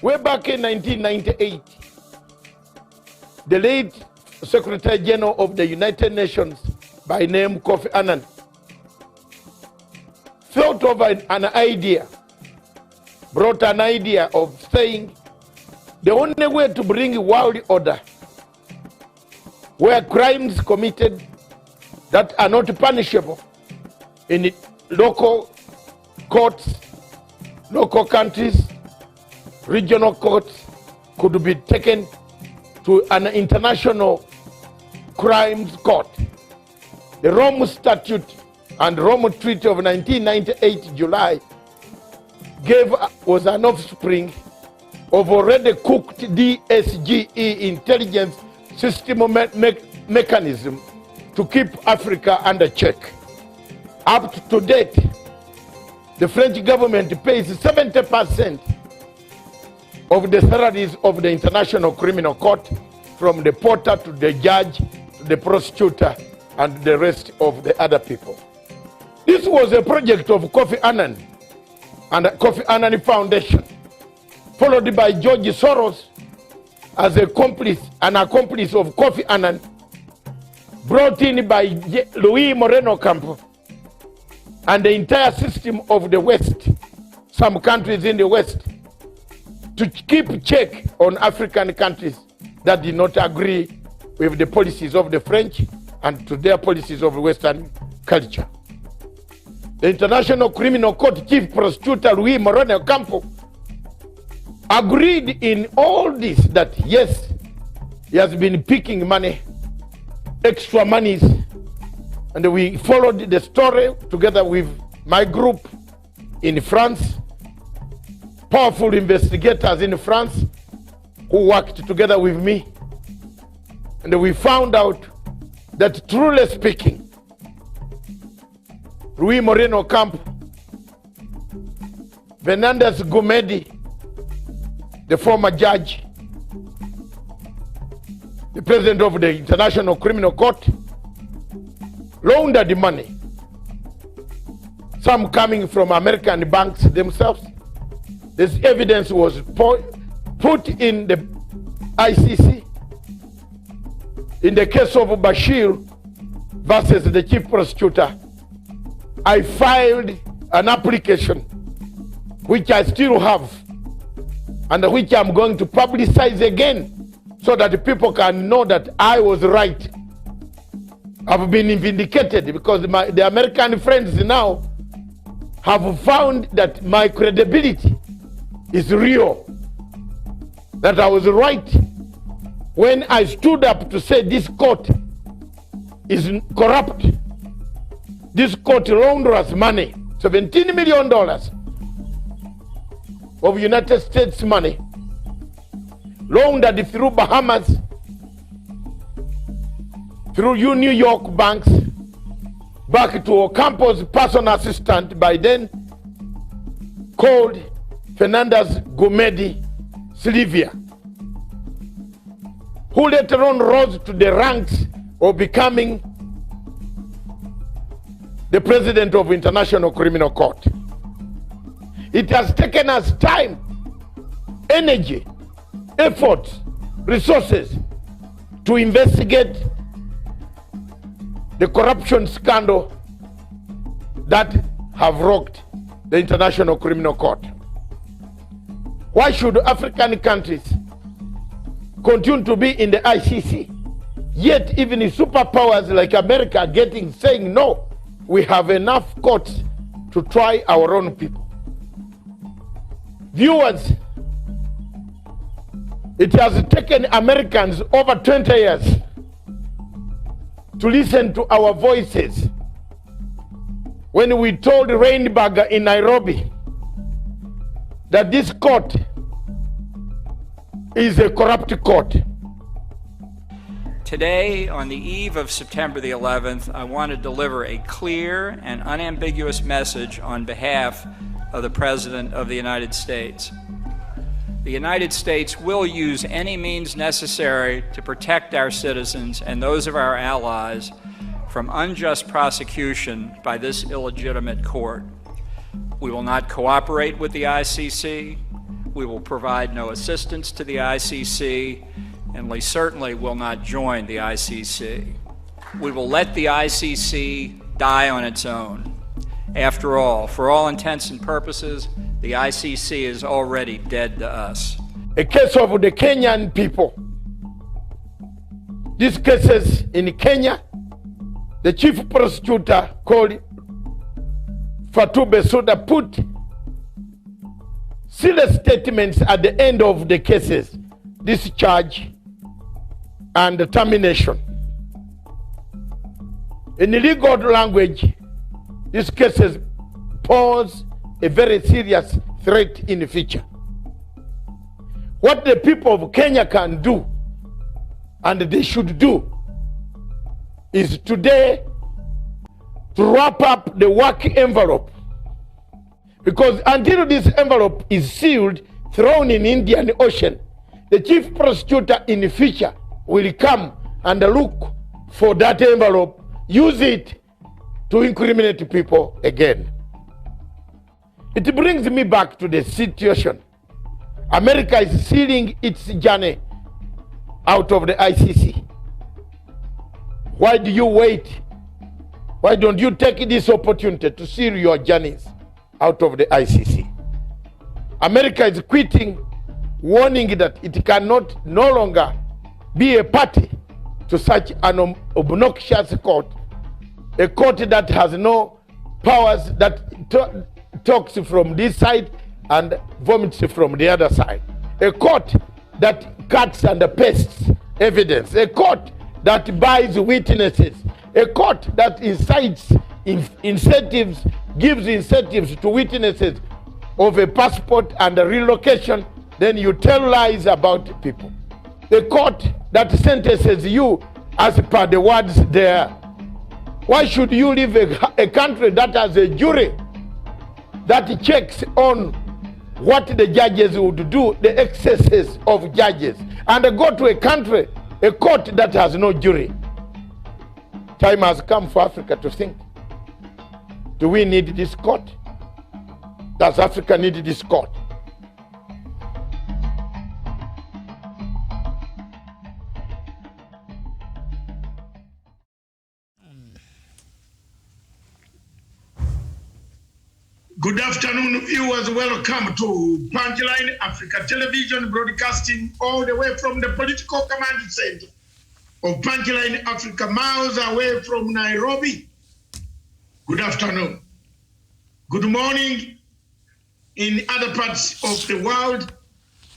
Way back in 1998, the late Secretary General of the United Nations by name Kofi Annan thought of an idea, brought an idea of saying the only way to bring world order where crimes committed that are not punishable in local courts, local countries, regional courts could be taken to an international crimes court. The Rome Statute and Rome Treaty of 1998 July was an offspring of already cooked DSGE intelligence system mechanism to keep Africa under check. Up to date, the French government pays 70% of the salaries of the International Criminal Court, from the porter to the judge to the prosecutor and the rest of the other people. This was a project of Kofi Annan and the Kofi Annan Foundation, followed by George Soros as an accomplice of Kofi Annan, brought in by Luis Moreno Ocampo and the entire system of the West, some countries in the West, to keep check on African countries that did not agree with the policies of the French and to their policies of Western culture. The International Criminal Court Chief Prosecutor Luis Moreno Ocampo agreed in all this that yes, he has been picking money, extra monies, and we followed the story together with my group in France, powerful investigators in France who worked together with me, and we found out that, truly speaking, Luis Moreno Ocampo, Fernandez Gumedi, the former judge, the president of the International Criminal Court, laundered the money, some coming from American banks themselves. This evidence was put in the ICC. In the case of Bashir versus the chief prosecutor, I filed an application, which I still have, and which I'm going to publicize again so that people can know that I was right. I've been vindicated because the American friends now have found that my credibility is real, that I was right when I stood up to say this court is corrupt. This court launders money, $17 million of United States money, laundered through Bahamas, through New York banks, back to Ocampo's personal assistant, by then called Fernandez Gumedi Silvia, who later on rose to the ranks of becoming the president of International Criminal Court. It has taken us time, energy, effort, resources to investigate the corruption scandal that have rocked the International Criminal Court. Why should African countries continue to be in the ICC, yet even the superpowers like America are saying no, we have enough courts to try our own people? Viewers, it has taken Americans over 20 years to listen to our voices when we told Rainberger in Nairobi that this court is a corrupt court. Today, on the eve of September the 11th, I want to deliver a clear and unambiguous message on behalf of the President of the United States. The United States will use any means necessary to protect our citizens and those of our allies from unjust prosecution by this illegitimate court. We will not cooperate with the ICC. We will provide no assistance to the ICC, and we certainly will not join the ICC. We will let the ICC die on its own. After all, for all intents and purposes, the ICC is already dead to us. A case of the Kenyan people. These cases in Kenya, the chief prosecutor called Fatou Bensouda put serious statements at the end of the cases, discharge and termination. In legal language, these cases pose a very serious threat in the future. What the people of Kenya can do, and they should do, is today to wrap up the work envelope. Because until this envelope is sealed, thrown in Indian Ocean, the chief prosecutor in the future will come and look for that envelope, use it to incriminate people again. It brings me back to the situation. America is sealing its journey out of the ICC. Why do you wait? Why don't you take this opportunity to seal your journeys out of the ICC? America is quitting, warning that it cannot no longer be a party to such an obnoxious court, a court that has no powers, that talks from this side and vomits from the other side, a court that cuts and pastes evidence, a court that buys witnesses, a court that incites incentives, gives incentives to witnesses of a passport and a relocation, then you tell lies about people. A court that sentences you as per the words there. Why should you leave a country that has a jury that checks on what the judges would do, the excesses of judges, and go to a country, a court that has no jury? Time has come for Africa to think. Do we need this court? Does Africa need this court? Good afternoon, viewers. Welcome to Punchline Africa Television, broadcasting all the way from the political command center of Punchline Africa, miles away from Nairobi. Good afternoon. Good morning in other parts of the world,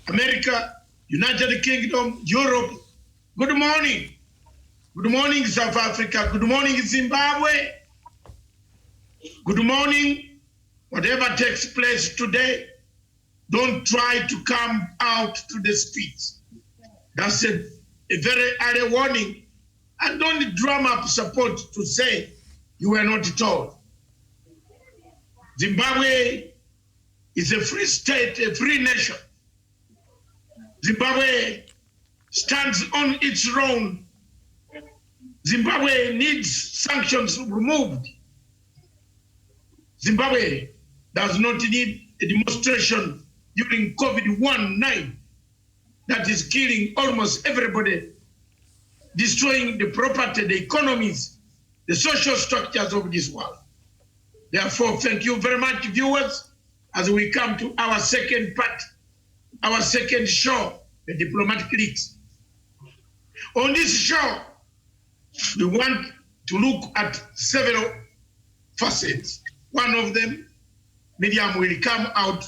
America, United Kingdom, Europe. Good morning. Good morning, South Africa. Good morning, Zimbabwe. Good morning. Whatever takes place today, don't try to come out to the streets. That's a very early warning. And don't drum up support to say you were not told. Zimbabwe is a free state, a free nation. Zimbabwe stands on its own. Zimbabwe needs sanctions removed. Zimbabwe does not need a demonstration during COVID-19 that is killing almost everybody, destroying the property, the economies, the social structures of this world. Therefore, thank you very much, viewers, as we come to our second part, our second show, the Diplomatic Leaks. On this show, we want to look at several facets. One of them, Miriam will come out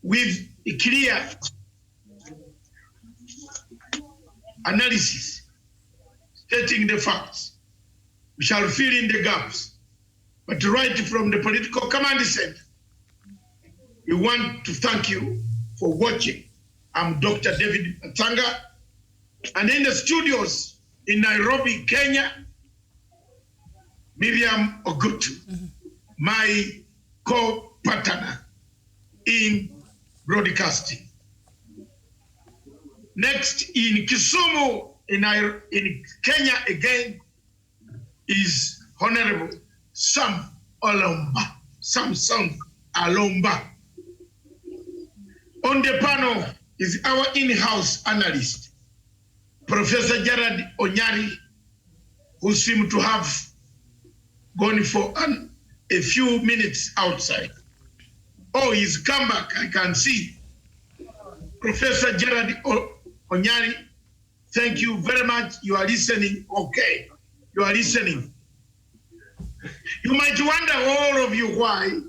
with a clear analysis, stating the facts. We shall fill in the gaps. But right from the political command center, we want to thank you for watching. I'm Dr. David Matanga, and in the studios in Nairobi, Kenya, Miriam Ogutu, my co-partner in broadcasting. Next, in Kisumu, in Kenya again, is Honorable Samson Alomba. On the panel is our in-house analyst, Professor Gerard Onyari, who seemed to have gone for a few minutes outside. Oh, he's come back, I can see. Professor Gerard Onyari, thank you very much. You are listening. Okay, you are listening. You might wonder, all of you, why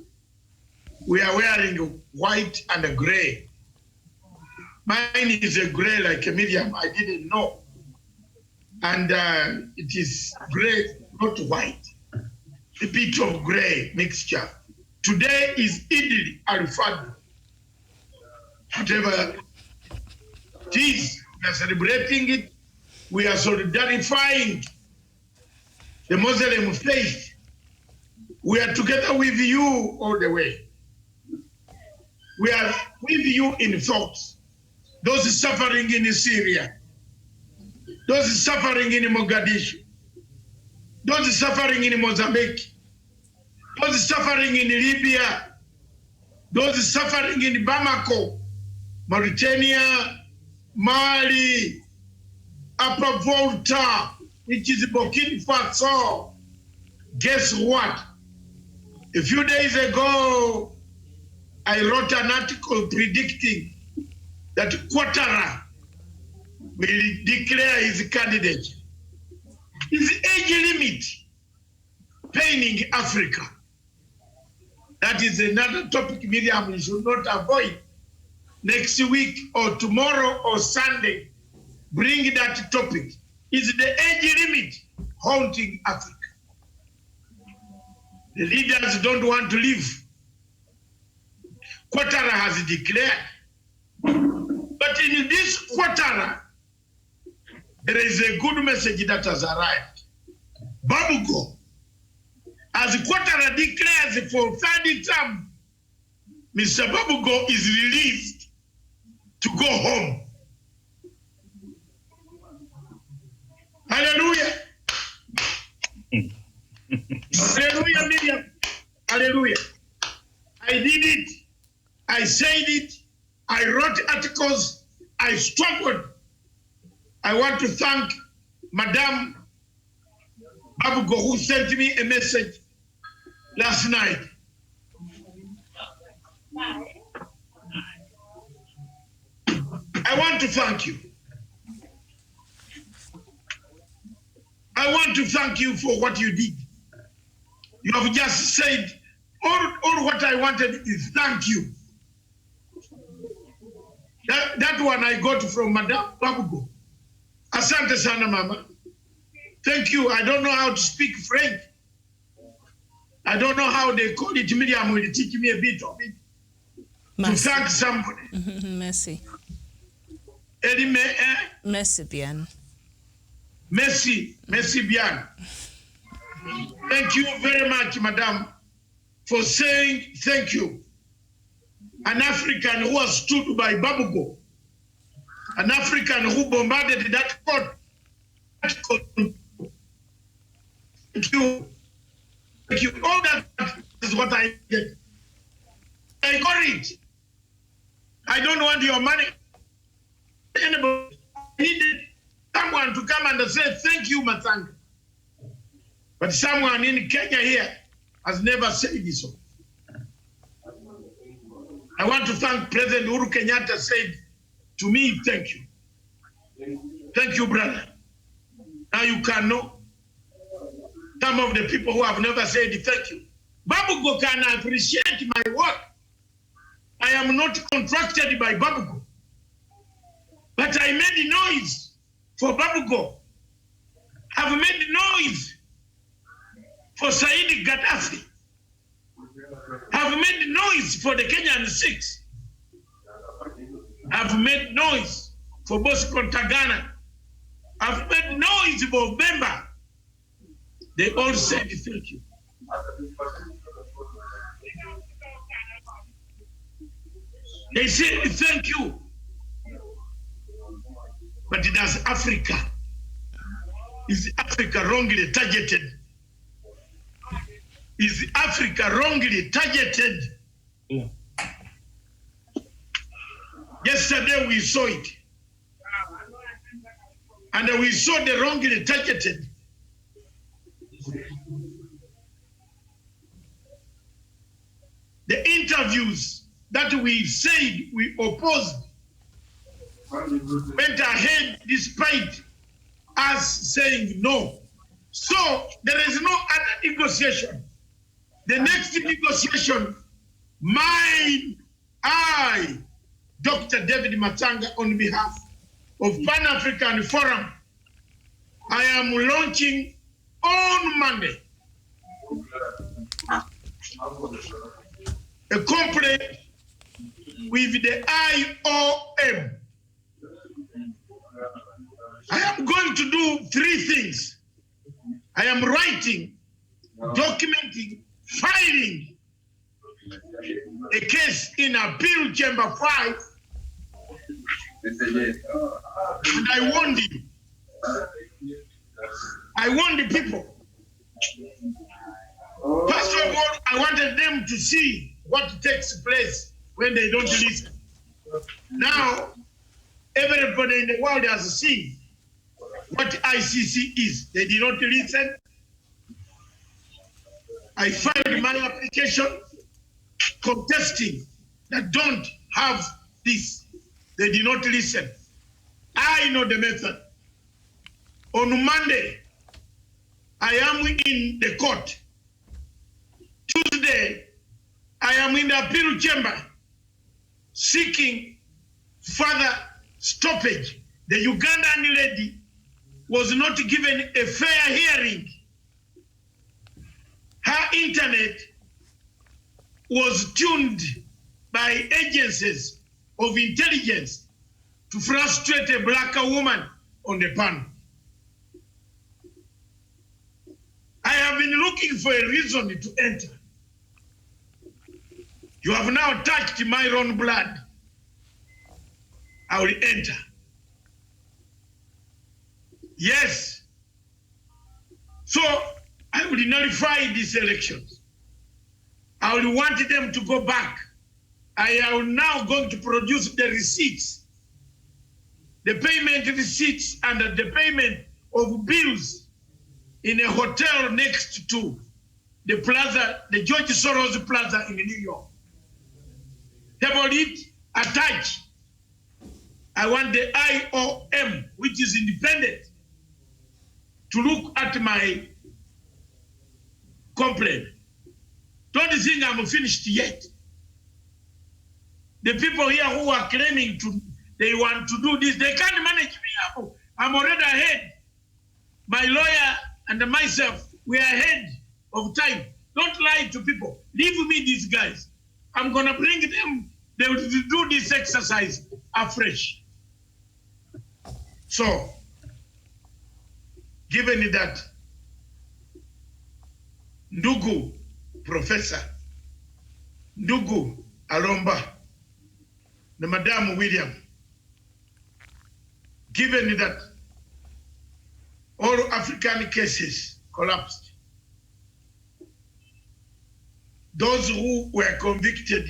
we are wearing white and gray. Mine is a gray like a medium, I didn't know. And it is gray, not white. A bit of gray mixture. Today is Eid al-Fitr. Whatever it is, we are celebrating it. We are solidarifying the Muslim faith. We are together with you all the way. We are with you in thoughts. Those suffering in Syria, those suffering in Mogadishu, those suffering in Mozambique, those suffering in Libya, those suffering in Bamako, Mauritania, Mali, Upper Volta, which is Burkina Faso. Guess what? A few days ago, I wrote an article predicting that Ouattara will declare his candidate. His age limit paining Africa. That is another topic, Miriam, we should not avoid. Next week or tomorrow or Sunday, bring that topic. Is the age limit haunting Africa? The leaders don't want to leave. Ouattara has declared. But in this Ouattara, there is a good message that has arrived. Babugo, as Ouattara declares for third term, Mr. Babugo is released to go home. Hallelujah. Hallelujah, Miriam. Hallelujah. I did it. I said it. I wrote articles. I struggled. I want to thank Madame Babugo, who sent me a message last night. I want to thank you. I want to thank you for what you did. You have just said, all what I wanted is thank you. That one I got from Madame Babugo. Asante sana, Mama. Thank you. I don't know how to speak French. I don't know how they call it. Miriam will teach me a bit of it. Merci. To thank somebody. Merci. Elime, Merci bien. Merci. Merci bien. Thank you very much, Madame, for saying thank you. An African who has stood by Babugo, an African who bombarded that court. Thank you. Thank you. All that is what I get. I got it. I don't want your money. Anybody needed someone to come and say thank you, Matanga. But someone in Kenya here has never said so. I want to thank President Uhuru Kenyatta said to me, thank you. Thank you, brother. Now you can know some of the people who have never said thank you. Babugo can appreciate my work. I am not contracted by Babugo. But I made noise for Babugo. I've made noise for Said Gaddafi. I've made noise for the Kenyan Sikhs. I've made noise for Bosco Ntaganda. I've made noise for Bemba. They all said thank you. They said thank you. But does Africa, is Africa wrongly targeted? Is Africa wrongly targeted? Yeah. Yesterday we saw it. And we saw the wrongly targeted. The interviews that we said we opposed went ahead despite us saying no. So there is no other negotiation. The next negotiation, I, Dr. David Matanga, on behalf of Pan-African Forum, I am launching on Monday a complaint with the IOM. I am going to do 3 things. I am writing, documenting, filing a case in Appeal Chamber 5, and I warned you. I warned the people. First of all, I wanted them to see what takes place when they don't listen. Now, everybody in the world has seen what ICC is. They did not listen. I filed my application contesting that don't have this. They did not listen. I know the method. On Monday, I am in the court. Tuesday, I am in the appeal chamber seeking further stoppage. The Ugandan lady was not given a fair hearing. Her internet was tuned by agencies of intelligence to frustrate a black woman on the panel. I have been looking for a reason to enter. You have now touched my own blood. I will enter. Yes. So I will nullify these elections. I will want them to go back. I am now going to produce the receipts, the payment receipts and the payment of bills in a hotel next to the plaza, the George Soros Plaza in New York. Table it, attach. I want the IOM, which is independent, to look at my complaint. Don't think I'm finished yet. The people here who are claiming they want to do this, they can't manage me. I'm already ahead. My lawyer and myself, we are ahead of time. Don't lie to people. Leave me these guys. I'm going to bring them. They will do this exercise afresh. So, given that, Ndugu Professor, Ndugu Alomba, the Madam William, given that all African cases collapsed, those who were convicted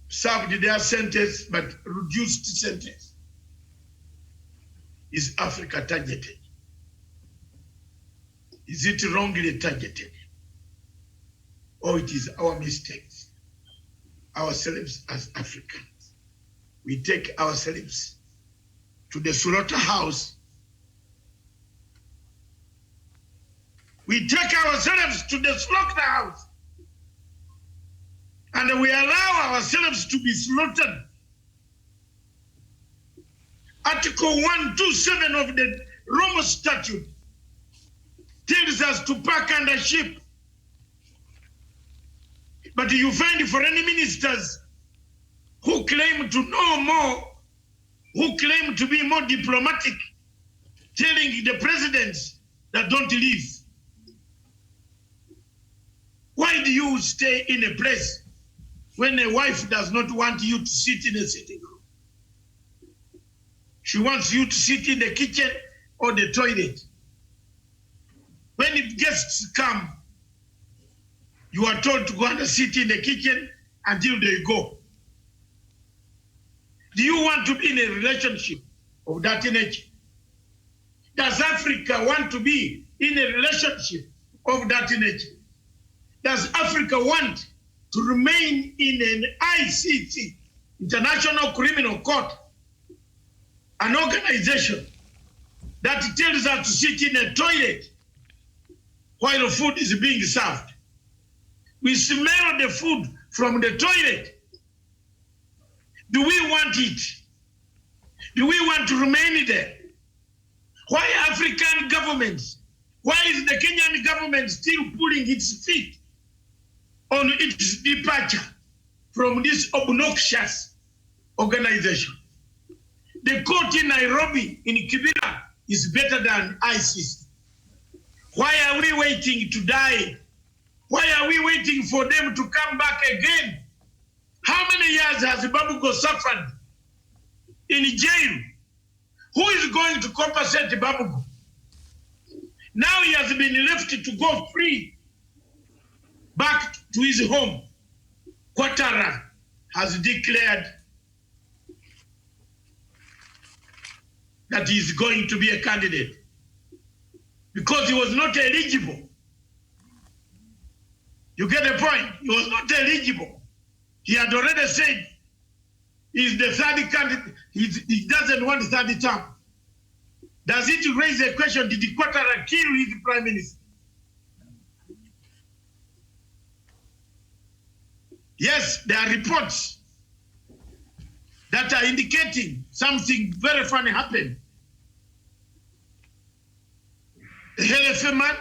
served their sentence but reduced sentence. Is Africa targeted? Is it wrongly targeted? Or it is our mistakes? Ourselves as Africans. We take ourselves to the slaughterhouse. We take ourselves to the slaughterhouse. And we allow ourselves to be slaughtered. Article 127 of the Rome Statute tells us to pack under ship. But you find foreign ministers who claim to know more, who claim to be more diplomatic, telling the presidents that don't leave. Why do you stay in a place when a wife does not want you to sit in a sitting room? She wants you to sit in the kitchen or the toilet. When guests come, you are told to go and sit in the kitchen until they go. want to be in a relationship of that nature? Does Africa want to be in a relationship of that nature? Does Africa want to remain in an ICC, International Criminal Court, an organization that tells us to sit in a toilet while food is being served? We smell the food from the toilet. Do we want it? Do we want to remain there? Why African governments? Why is the Kenyan government still pulling its feet on its departure from this obnoxious organization? The court in Nairobi, in Kibera, is better than ICC. Why are we waiting to die? Why are we waiting for them to come back again? How many years has Babugo suffered in jail? Who is going to compensate Babugo? Now he has been left to go free back to his home. Ouattara has declared that he is going to be a candidate because he was not eligible. You get the point? He was not eligible. He had already said he's the third candidate. He doesn't want the third term. Does it raise a question, did Ouattara kill his prime minister? Yes, there are reports that are indicating something very funny happened. A LFA man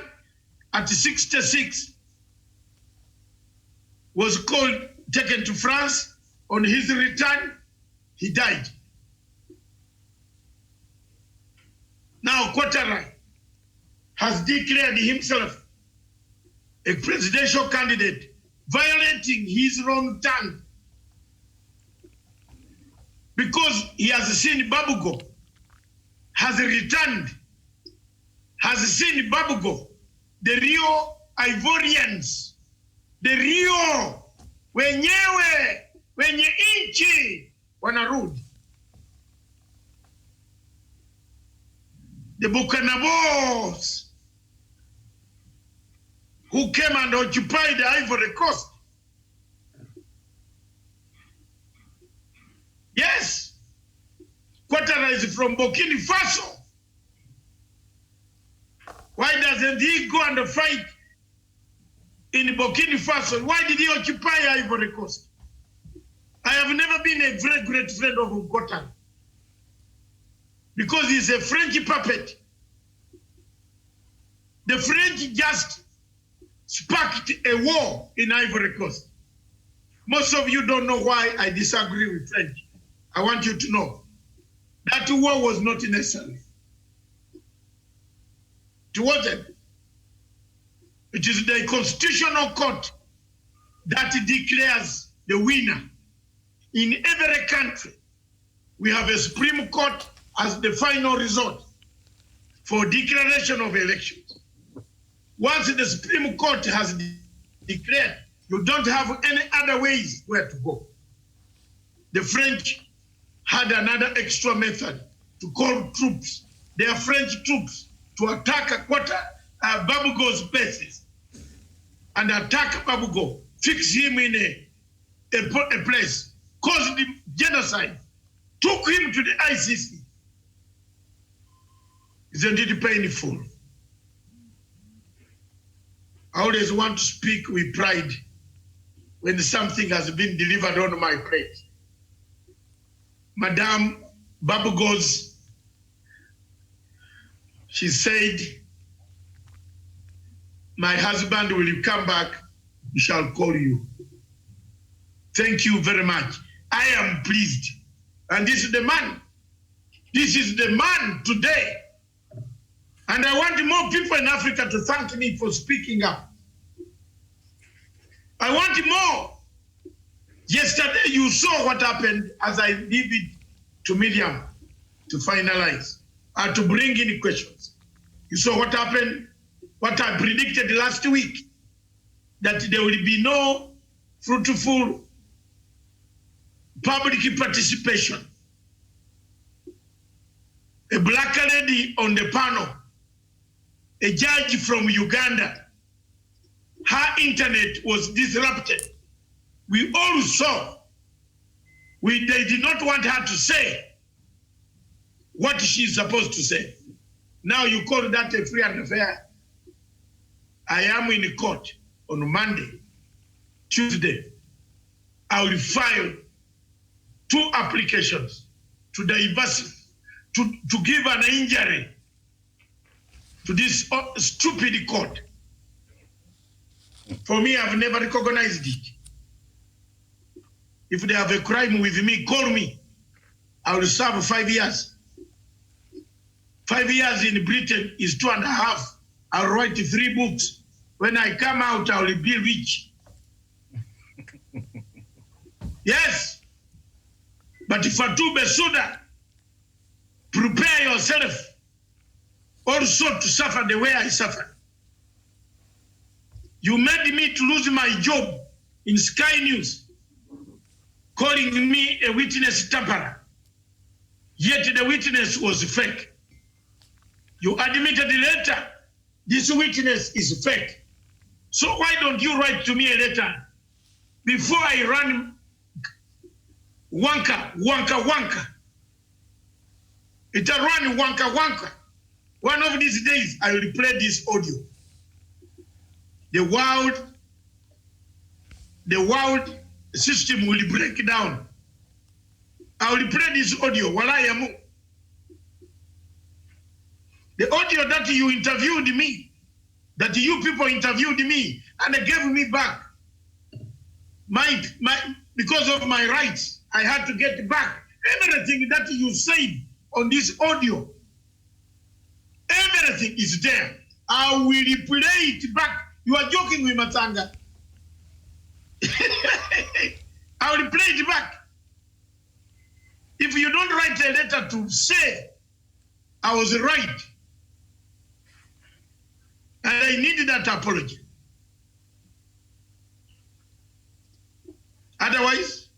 at 66 was taken to France. On his return, he died. Now Ouattara has declared himself a presidential candidate, violating his wrong tongue, because he has seen Babugo, has returned, has seen Babugo, the real Ivorians, the real wenyewe, wenye inchi wanarudi. The Bukanabos who came and occupied the Ivory Coast. Yes, Ouattara is from Burkina Faso. Why doesn't he go and fight in Burkina Faso? Why did he occupy Ivory Coast? I have never been a very great friend of Ouattara because he's a French puppet. The French just sparked a war in Ivory Coast. Most of you don't know why I disagree with French. I want you to know that war was not necessary. It wasn't. It is the Constitutional Court that declares the winner. In every country, we have a Supreme Court as the final resort for declaration of elections. Once the Supreme Court has declared, you don't have any other ways where to go. The French had another extra method to call troops, their French troops, to attack Babugo's bases and attack Babugo, fix him in a place, caused him genocide, took him to the ICC. Isn't it painful? I always want to speak with pride when something has been delivered on my plate. Madame Babugo's, she said, my husband will come back, we shall call you. Thank you very much. I am pleased. And this is the man. This is the man today. And I want more people in Africa to thank me for speaking up. I want more. Yesterday you saw what happened as I leave it to Miriam to finalize, to bring in questions. You saw what happened, what I predicted last week, that there will be no fruitful public participation a black lady on the panel, a judge from Uganda. Her internet was disrupted. We all saw. They did not want her to say what she's supposed to say. Now you call that a free and fair. I am in court on Monday, Tuesday. I will file 2 applications to diversify, to give an injury to this stupid court. For me, I've never recognized it. If they have a crime with me, call me. I will serve 5 years. 5 years in Britain is 2.5. I'll write 3 books. When I come out, I will be rich. Yes. But Fatou Bensouda, prepare yourself also to suffer the way I suffer. You made me to lose my job in Sky News, calling me a witness tamperer. Yet the witness was fake. You admitted later, this witness is fake. So why don't you write to me a letter before I run wanka? It run wanka. One of these days, I will play this audio. The world system will break down. I will play this audio while I am. The audio that you interviewed me, that you people interviewed me, and they gave me back. Because of my rights, I had to get back everything that you said on this audio. Everything is there. I will play it back. You are joking with Matanga. I will play it back. If you don't write a letter to say I was right, and I needed that apology. Otherwise,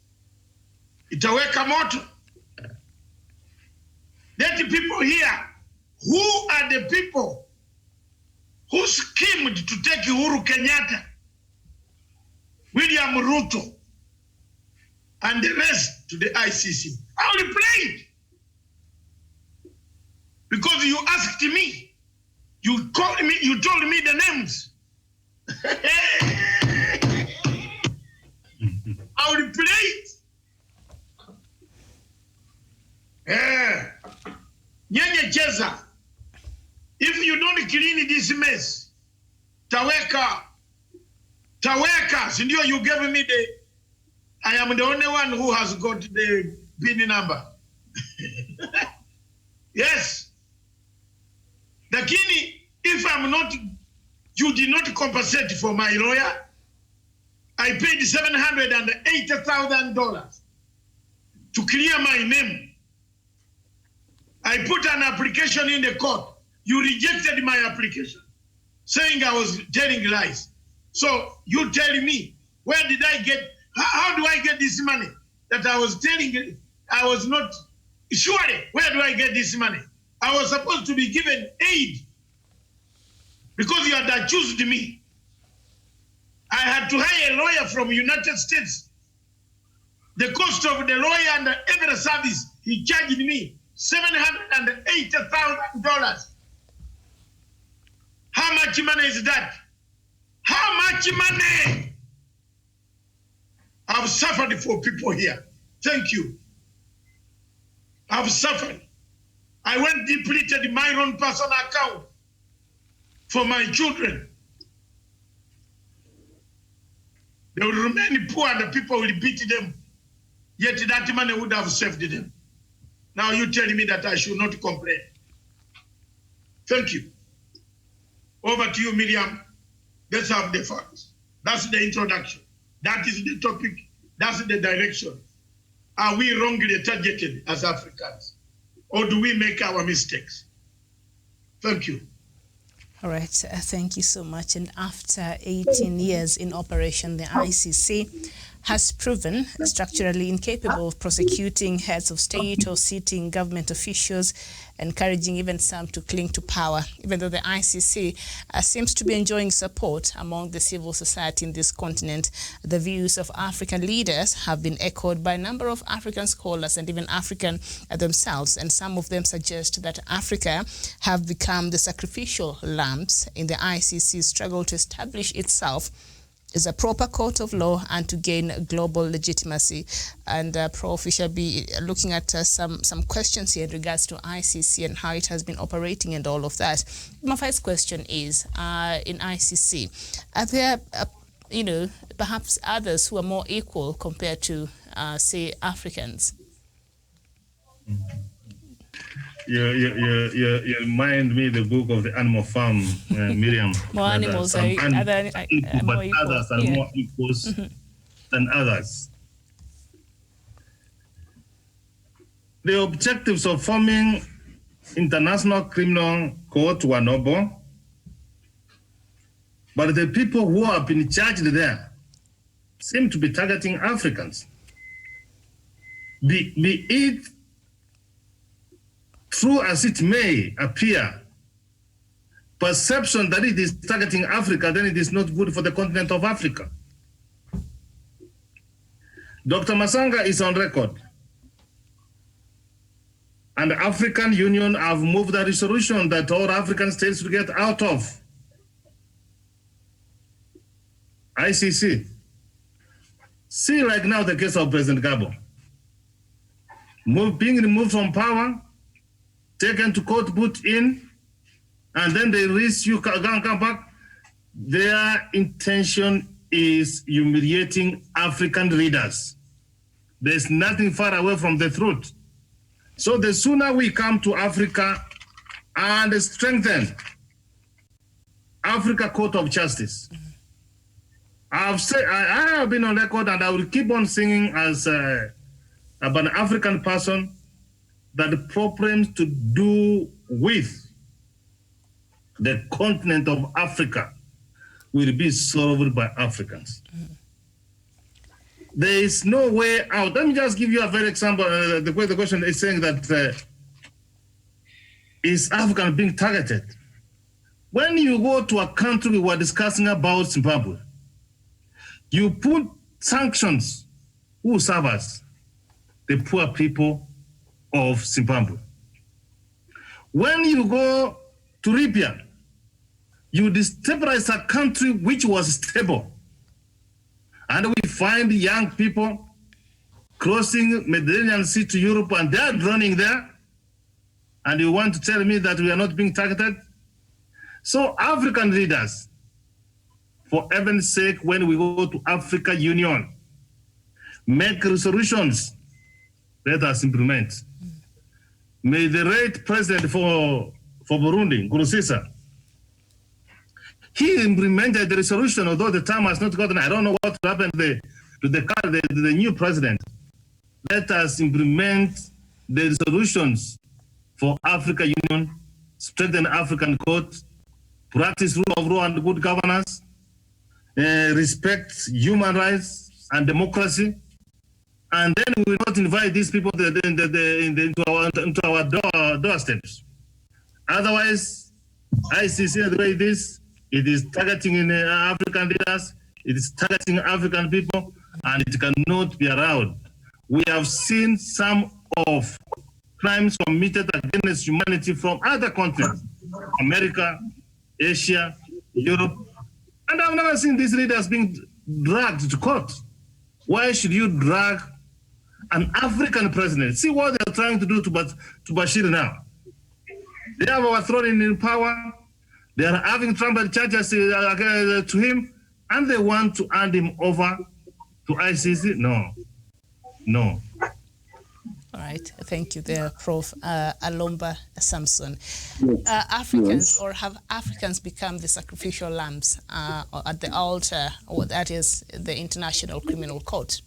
itaweka moto. Let the people here, who are the people who schemed to take Uhuru Kenyatta, William Ruto, and the rest to the ICC. I will play it. Because you asked me, you called me, you told me the names. I will play it. Nyenye Cheza, if you don't clean this mess, Taweka, sindio, you gave me I am the only one who has got the PIN number. Yes. Lakini, if I'm not, you did not compensate for my lawyer, I paid $780,000 to clear my name. I put an application in the court. You rejected my application, saying I was telling lies. So you tell me, where did I get, how do I get this money that I was telling, I was not, surely, where do I get this money? I was supposed to be given aid because you had accused me. I had to hire a lawyer from United States. The cost of the lawyer and every service, he charged me $780,000. How much money is that? How much money? I've suffered for people here. Thank you. I've suffered. I went depleted my own personal account for my children. They will remain poor and the people will beat them. Yet that money would have saved them. Now you telling me that I should not complain. Thank you. Over to you, Miriam. Let's have the facts. That's the introduction. That is the topic. That's the direction. Are we wrongly targeted as Africans? Or do we make our mistakes? Thank you. All right, thank you so much. And after 18 years in operation, the ICC has proven structurally incapable of prosecuting heads of state or seating government officials, encouraging even some to cling to power, even though the ICC seems to be enjoying support among the civil society in this continent. The views of African leaders have been echoed by a number of African scholars and even African themselves, and some of them suggest that Africa have become the sacrificial lambs in the ICC's struggle to establish itself is a proper court of law and to gain global legitimacy. And Prof, we shall be looking at some questions here in regards to ICC and how it has been operating and all of that. My first question is, in ICC, are there, perhaps others who are more equal compared to, say, Africans? You remind me the book of the Animal Farm, Miriam. More animals are more equal. Others are more equals than others. The objectives of forming international criminal court were noble, but the people who have been charged there seem to be targeting Africans. Be it true as it may appear, perception that it is targeting Africa, then it is not good for the continent of Africa. Dr. Masanga is on record, and the African Union have moved a resolution that all African states will get out of ICC. See, like now, the case of President Gabo, being removed from power, taken to court, put in, and then they release you, come back. Their intention is humiliating African leaders. There's nothing far away from the truth. So the sooner we come to Africa and strengthen Africa Court of Justice, I've said, I have been on record, and I will keep on singing as an African person, that the problems to do with the continent of Africa will be solved by Africans. There is no way out. Let me just give you a very example. The way the question is saying that is Africa being targeted? When you go to a country we were discussing about Zimbabwe, you put sanctions. Who suffers? The poor people of Zimbabwe. When you go to Libya, you destabilize a country which was stable. And we find young people crossing Mediterranean Sea to Europe, and they're drowning there. And you want to tell me that we are not being targeted? So African leaders, for heaven's sake, when we go to Africa Union, make resolutions, let us implement. May the late president for Burundi, Nkurunziza, he implemented the resolution, although the time has not gotten. I don't know what happened to the new president. Let us implement the resolutions for Africa Union, strengthen African court, practice rule of law and good governance, respect human rights and democracy, and then we will not invite these people into our doorsteps. Otherwise, ICC, the way it is targeting African leaders, it is targeting African people, and it cannot be allowed. We have seen some of crimes committed against humanity from other continents, America, Asia, Europe, and I've never seen these leaders being dragged to court. Why should you drag an African president? See what they're trying to do to Bashir now. They have overthrown him in power. They are having trumped charges to him, and they want to hand him over to ICC? No. All right, thank you there, Prof. Alomba Samson. Africans, or have Africans become the sacrificial lambs at the altar, or that is the International Criminal Court?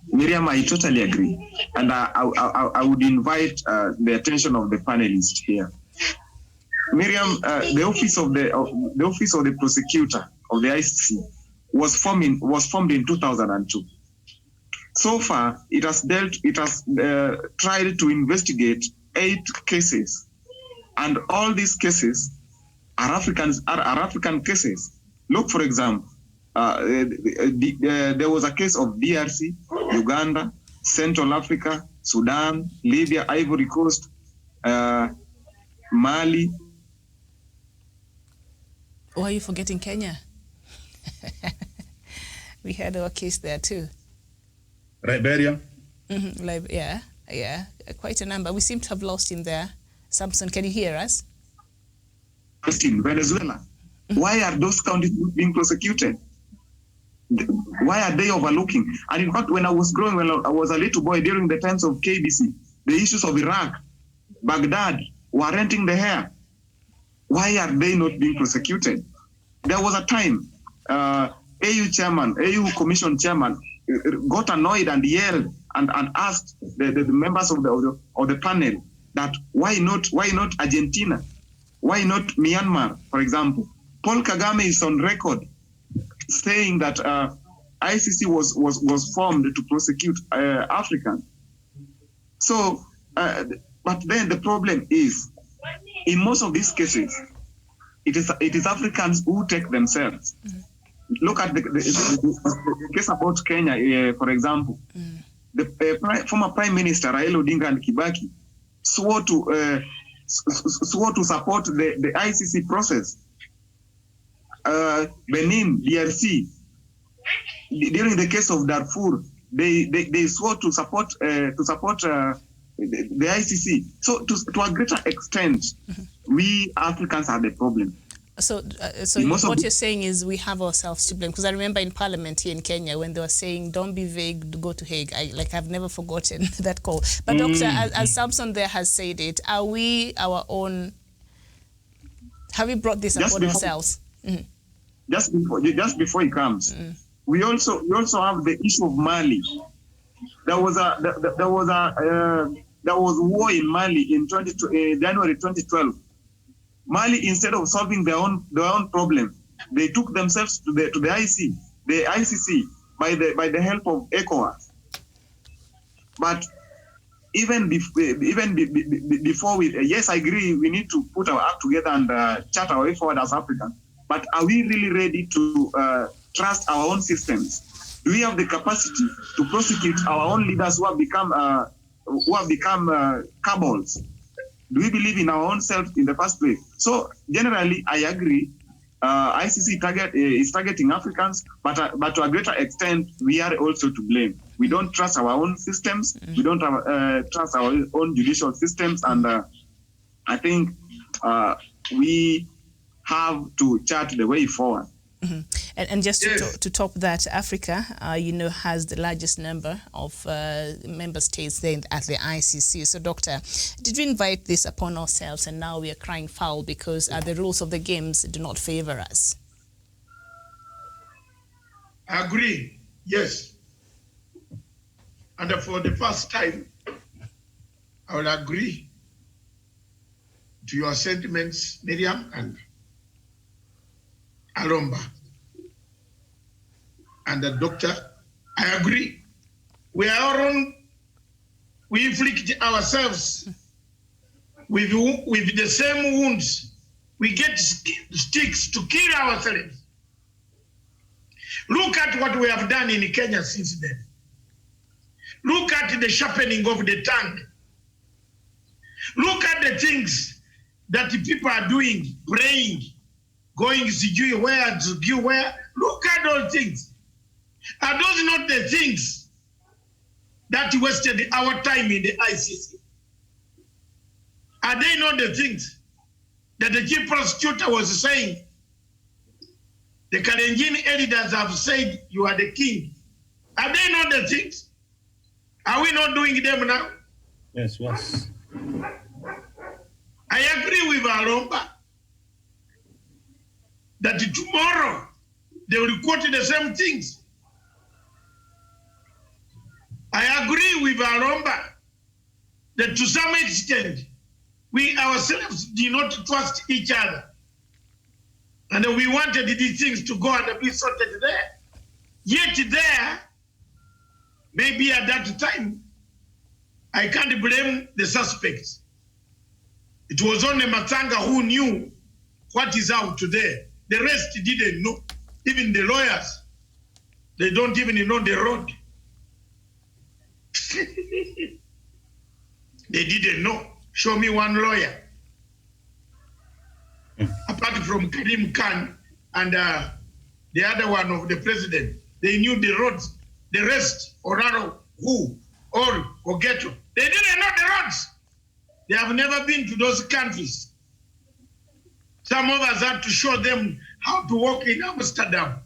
Miriam, I totally agree. And I would invite the attention of the panelists here. Miriam, the office of the prosecutor of the ICC was formed in 2002. So far, it has tried to investigate 8 cases, and all these cases are African cases. Look, for example, there was a case of DRC, Uganda, Central Africa, Sudan, Libya, Ivory Coast, Mali. Or are you forgetting Kenya? We had our case there too. Liberia. Yeah, quite a number. We seem to have lost him there. Samson, can you hear us? In Venezuela. Why are those countries not being prosecuted? Why are they overlooking? And in fact, when I was growing, when I was a little boy during the times of KBC, the issues of Iraq, Baghdad, warranting the hair. Why are they not being prosecuted? There was a time AU Commission chairman got annoyed and yelled and asked the members of the panel that why not Argentina? Why not Myanmar, for example? Paul Kagame is on record saying that ICC was formed to prosecute Africans. So, but then the problem is, in most of these cases, it is Africans who take themselves. Look at the case about Kenya, for example. The former Prime Minister Raila Odinga and Kibaki swore to support the ICC process. Benin, DRC, during the case of Darfur, they swore to support the ICC. So to a greater extent, we Africans are the problem. So what you're saying is we have ourselves to blame, because I remember in Parliament here in Kenya when they were saying, "Don't be vague, go to Hague." I've never forgotten that call. But Doctor, as Samson there has said it, are we our own? Have we brought this upon ourselves? Just before he comes, we also have the issue of Mali. There was war in Mali in January 2012. Mali, instead of solving their own problem, they took themselves to the ICC by the help of ECOWAS. But even before we, yes, I agree, we need to put our act together and chart our way forward as Africans. But are we really ready to trust our own systems? Do we have the capacity to prosecute our own leaders who have become cabals? Do we believe in our own self in the first place? So generally, I agree. ICC is targeting Africans, but to a greater extent, we are also to blame. We don't trust our own systems. We don't trust our own judicial systems, and I think we have to chart the way forward. And just to top that, Africa, has the largest number of member states there at the ICC. So, Doctor, did we invite this upon ourselves, and now we are crying foul because the rules of the games do not favor us? I agree, yes. And for the first time, I will agree to your sentiments, Miriam and Alomba. And the Doctor, I agree. We inflict ourselves with the same wounds. We get sticks to kill ourselves. Look at what we have done in Kenya since then. Look at the sharpening of the tongue. Look at the things that the people are doing, praying, going to where. Look at those things. Are those not the things that wasted our time in the ICC? Are they not the things that the chief prosecutor was saying? The Kalenjin elders have said, you are the king. Are they not the things? Are we not doing them now? Yes. I agree with Alomba that tomorrow they will quote the same things. I agree with Alomba that to some extent, we ourselves do not trust each other. And we wanted these things to go and be sorted there. Yet there, maybe at that time, I can't blame the suspects. It was only Matanga who knew what is out there. The rest didn't know. Even the lawyers, they don't even know the road. They didn't know. Show me one lawyer. Apart from Karim Khan and the other one of the president, they knew the roads. The rest, Oraro, who, or Ogeto, they didn't know the roads. They have never been to those countries. Some of us had to show them how to walk in Amsterdam.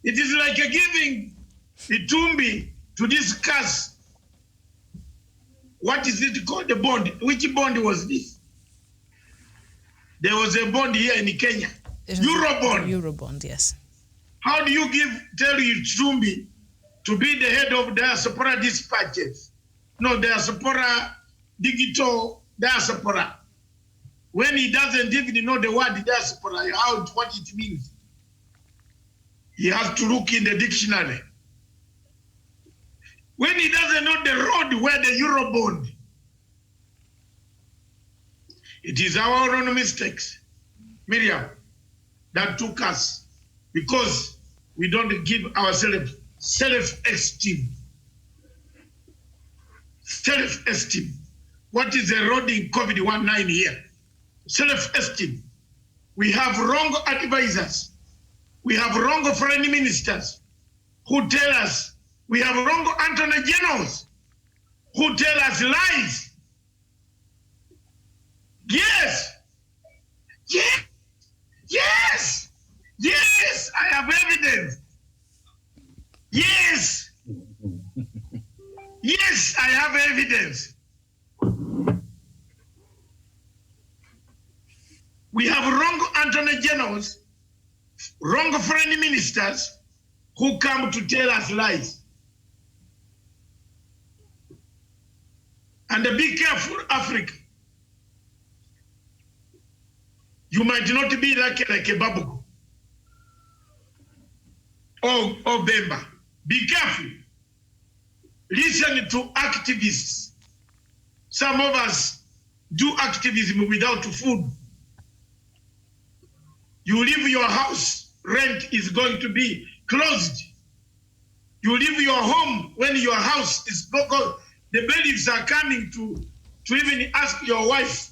It is like giving Itumbi to discuss what is it called, the bond. Which bond was this? There was a bond here in Kenya. Eurobond. Eurobond, yes. How do you tell Itumbi to be the head of diaspora dispatches? No, diaspora, digital diaspora. When he doesn't even know the word diaspora, what it means. He has to look in the dictionary. When he doesn't know the road where the Eurobond, it is our own mistakes, Miriam, that took us, because we don't give ourselves self-esteem. Self-esteem. What is eroding COVID-19 here? Self-esteem. We have wrong advisors. We have wrong foreign ministers who tell us. We have wrong attorney generals who tell us lies. Yes. Yes. Yes. Yes. I have evidence. Yes. Yes, I have evidence. We have wrong attorney generals, wrong foreign ministers who come to tell us lies. And be careful, Africa. You might not be like a Babugu or Bemba. Be careful. Listen to activists. Some of us do activism without food. You leave your house, rent is going to be closed. You leave your home when your house is broken. The bailiffs are coming to even ask your wife,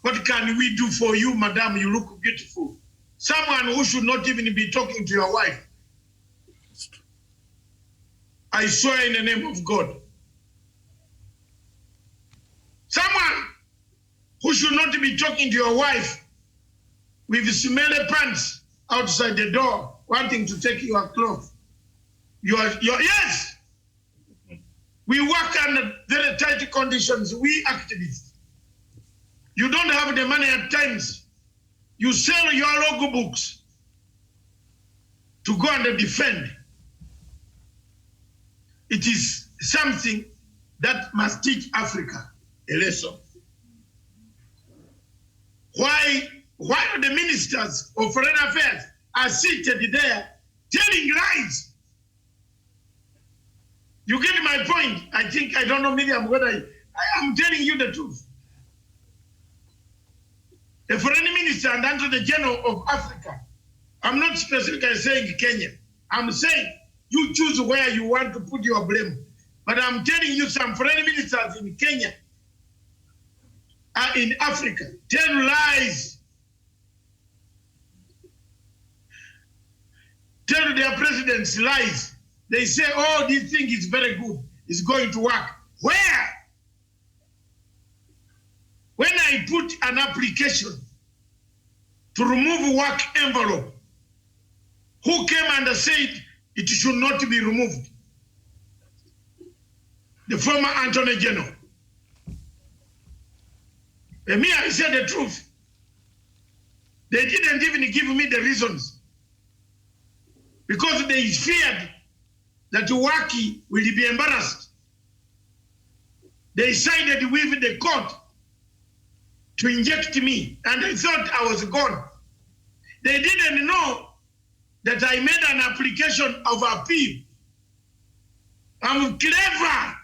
what can we do for you, madam? You look beautiful. Someone who should not even be talking to your wife. I swear in the name of God. Someone who should not be talking to your wife with smelly pants outside the door, wanting to take your clothes. Yes! We work under very tight conditions, we activists. You don't have the money at times. You sell your logo books to go and defend. It is something that must teach Africa a lesson. Why the ministers of foreign affairs are seated there telling lies? You get my point? I don't know, Miriam, whether I am telling you the truth. The foreign minister and Attorney General of Africa, I'm not specifically saying Kenya. I'm saying you choose where you want to put your blame. But I'm telling you, some foreign ministers in Kenya, in Africa, tell lies. Tell their presidents lies. They say, oh, this thing is very good. It's going to work. Where? When I put an application to remove work envelope, who came and said it should not be removed? The former Attorney General. And me, I said the truth. They didn't even give me the reasons, because they feared that Waki will be embarrassed. They sided with the court to inject me, and I thought I was gone. They didn't know that I made an application of appeal. I'm clever.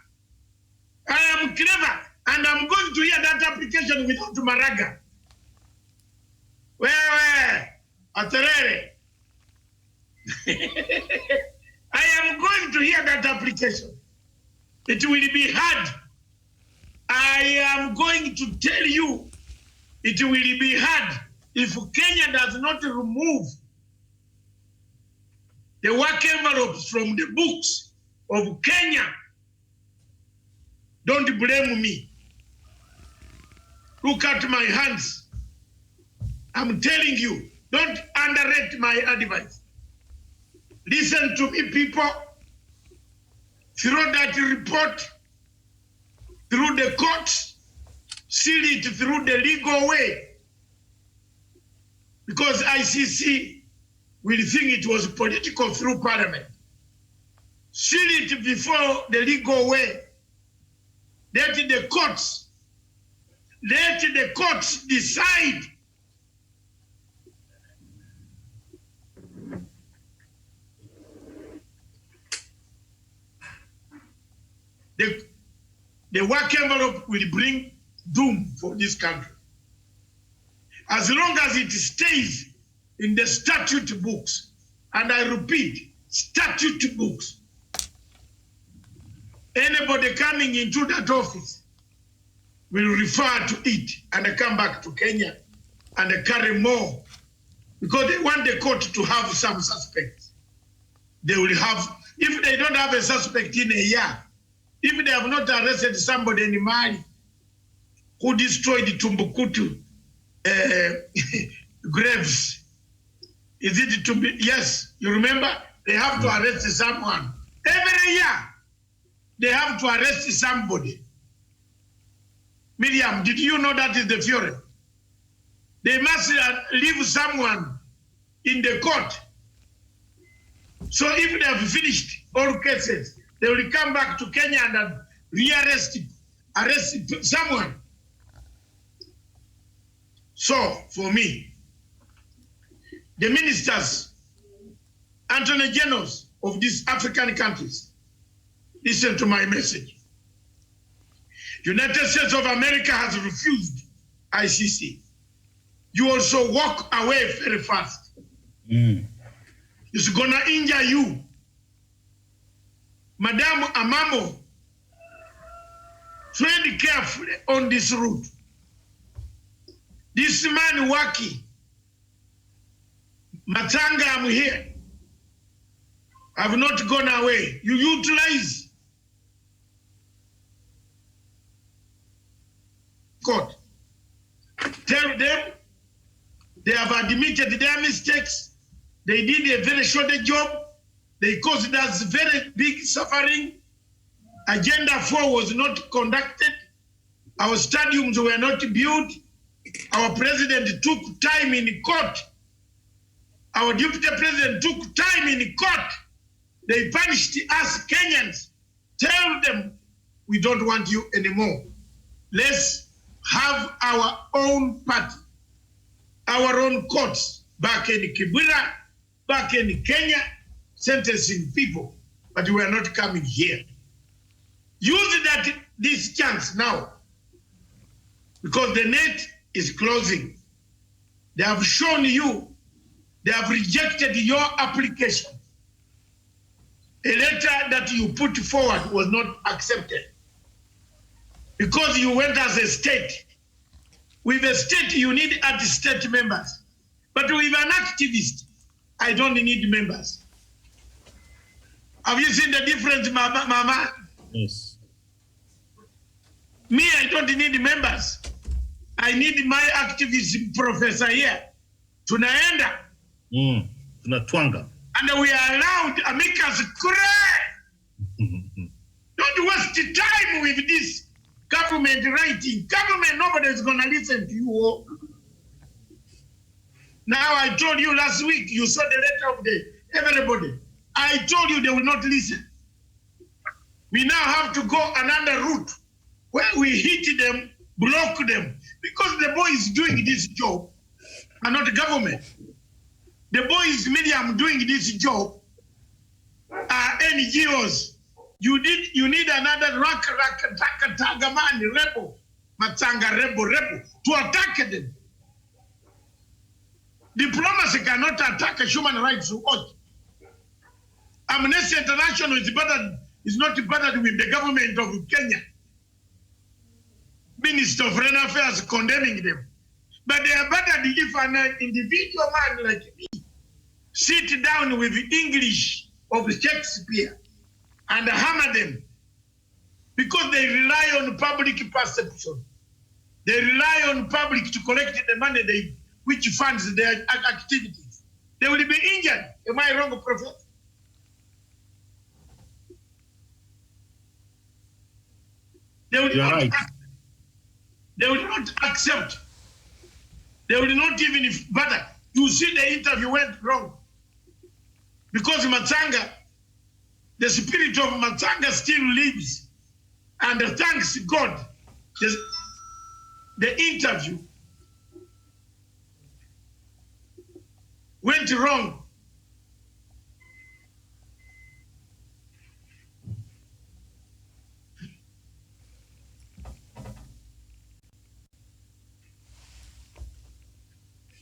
I am clever, and I'm going to hear that application without Maraga. Where, Aterere. I am going to hear that application. It will be hard. I am going to tell you, it will be hard if Kenya does not remove the work envelopes from the books of Kenya. Don't blame me. Look at my hands. I'm telling you, don't underrate my advice. Listen to me, people. Throw that report through the courts, seal it through the legal way. Because ICC will think it was political through parliament. Seal it before the legal way. Let the courts decide. The work envelope will bring doom for this country. As long as it stays in the statute books, and I repeat, statute books, anybody coming into that office will refer to it and come back to Kenya and carry more, because they want the court to have some suspects. They will have, if they don't have a suspect in a year, if they have not arrested somebody in Mali who destroyed Tumbuktu graves, is it to be? Yes, you remember? They have to arrest someone. Every year, they have to arrest somebody. Miriam, did you know that is the theory? They must leave someone in the court. So if they have finished all cases, they will come back to Kenya and arrest someone. So, for me, the ministers, Attorney Generals of these African countries, listen to my message. United States of America has refused ICC. You also walk away very fast. It's gonna injure you. Madam Amamo, tread carefully on this route. This man Waki, Matanga, I'm here. I've not gone away. You utilize court. Tell them they have admitted their mistakes. They did a very short job. They caused us very big suffering. Agenda 4 was not conducted. Our stadiums were not built. Our president took time in court. Our deputy president took time in court. They punished us Kenyans. Tell them we don't want you anymore. Let's have our own party, our own courts back in Kibera, back in Kenya, sentencing people, but we are not coming here. Use this chance now, because the net is closing. They have shown you, they have rejected your application. A letter that you put forward was not accepted because you went as a state. With a state, you need state members. But with an activist, I don't need members. Have you seen the difference, Mama? Yes. Me, I don't need members. I need my activist professor here. Tunaenda. Tunatwanga. And we are allowed amicus curiae. Don't waste time with this government writing. Government, nobody is going to listen to you. Now, I told you last week, you saw the letter of everybody. I told you they will not listen. We now have to go another route where we hit them block them, because the boys doing this job are not the government. The boys medium doing this job are NGOs. You need another Tagamani rebel, Matanga rebel to attack them. Diplomacy cannot attack a human rights watch. Amnesty International is not partnered with the government of Kenya. Minister of Foreign Affairs condemning them. But they are better if an individual man like me sit down with the English of Shakespeare and hammer them, because they rely on public perception. They rely on public to collect the money which funds their activities. They will be injured. Am I wrong, Professor? They will not accept. They will not even bother. You see, the interview went wrong. Because Matanga, the spirit of Matanga still lives. And thanks God, the interview went wrong.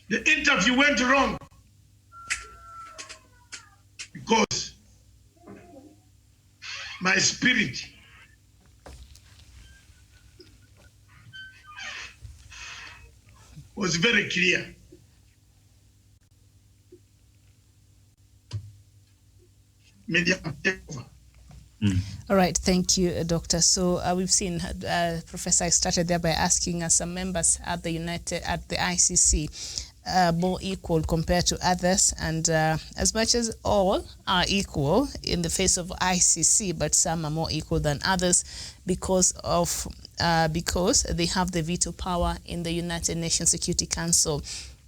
The interview went wrong because my spirit was very clear. Media take over. All right, thank you, Doctor. So we've seen, Professor, I started there by asking us some members at the ICC more equal compared to others, and as much as all are equal in the face of ICC, but some are more equal than others because they have the veto power in the United Nations Security Council.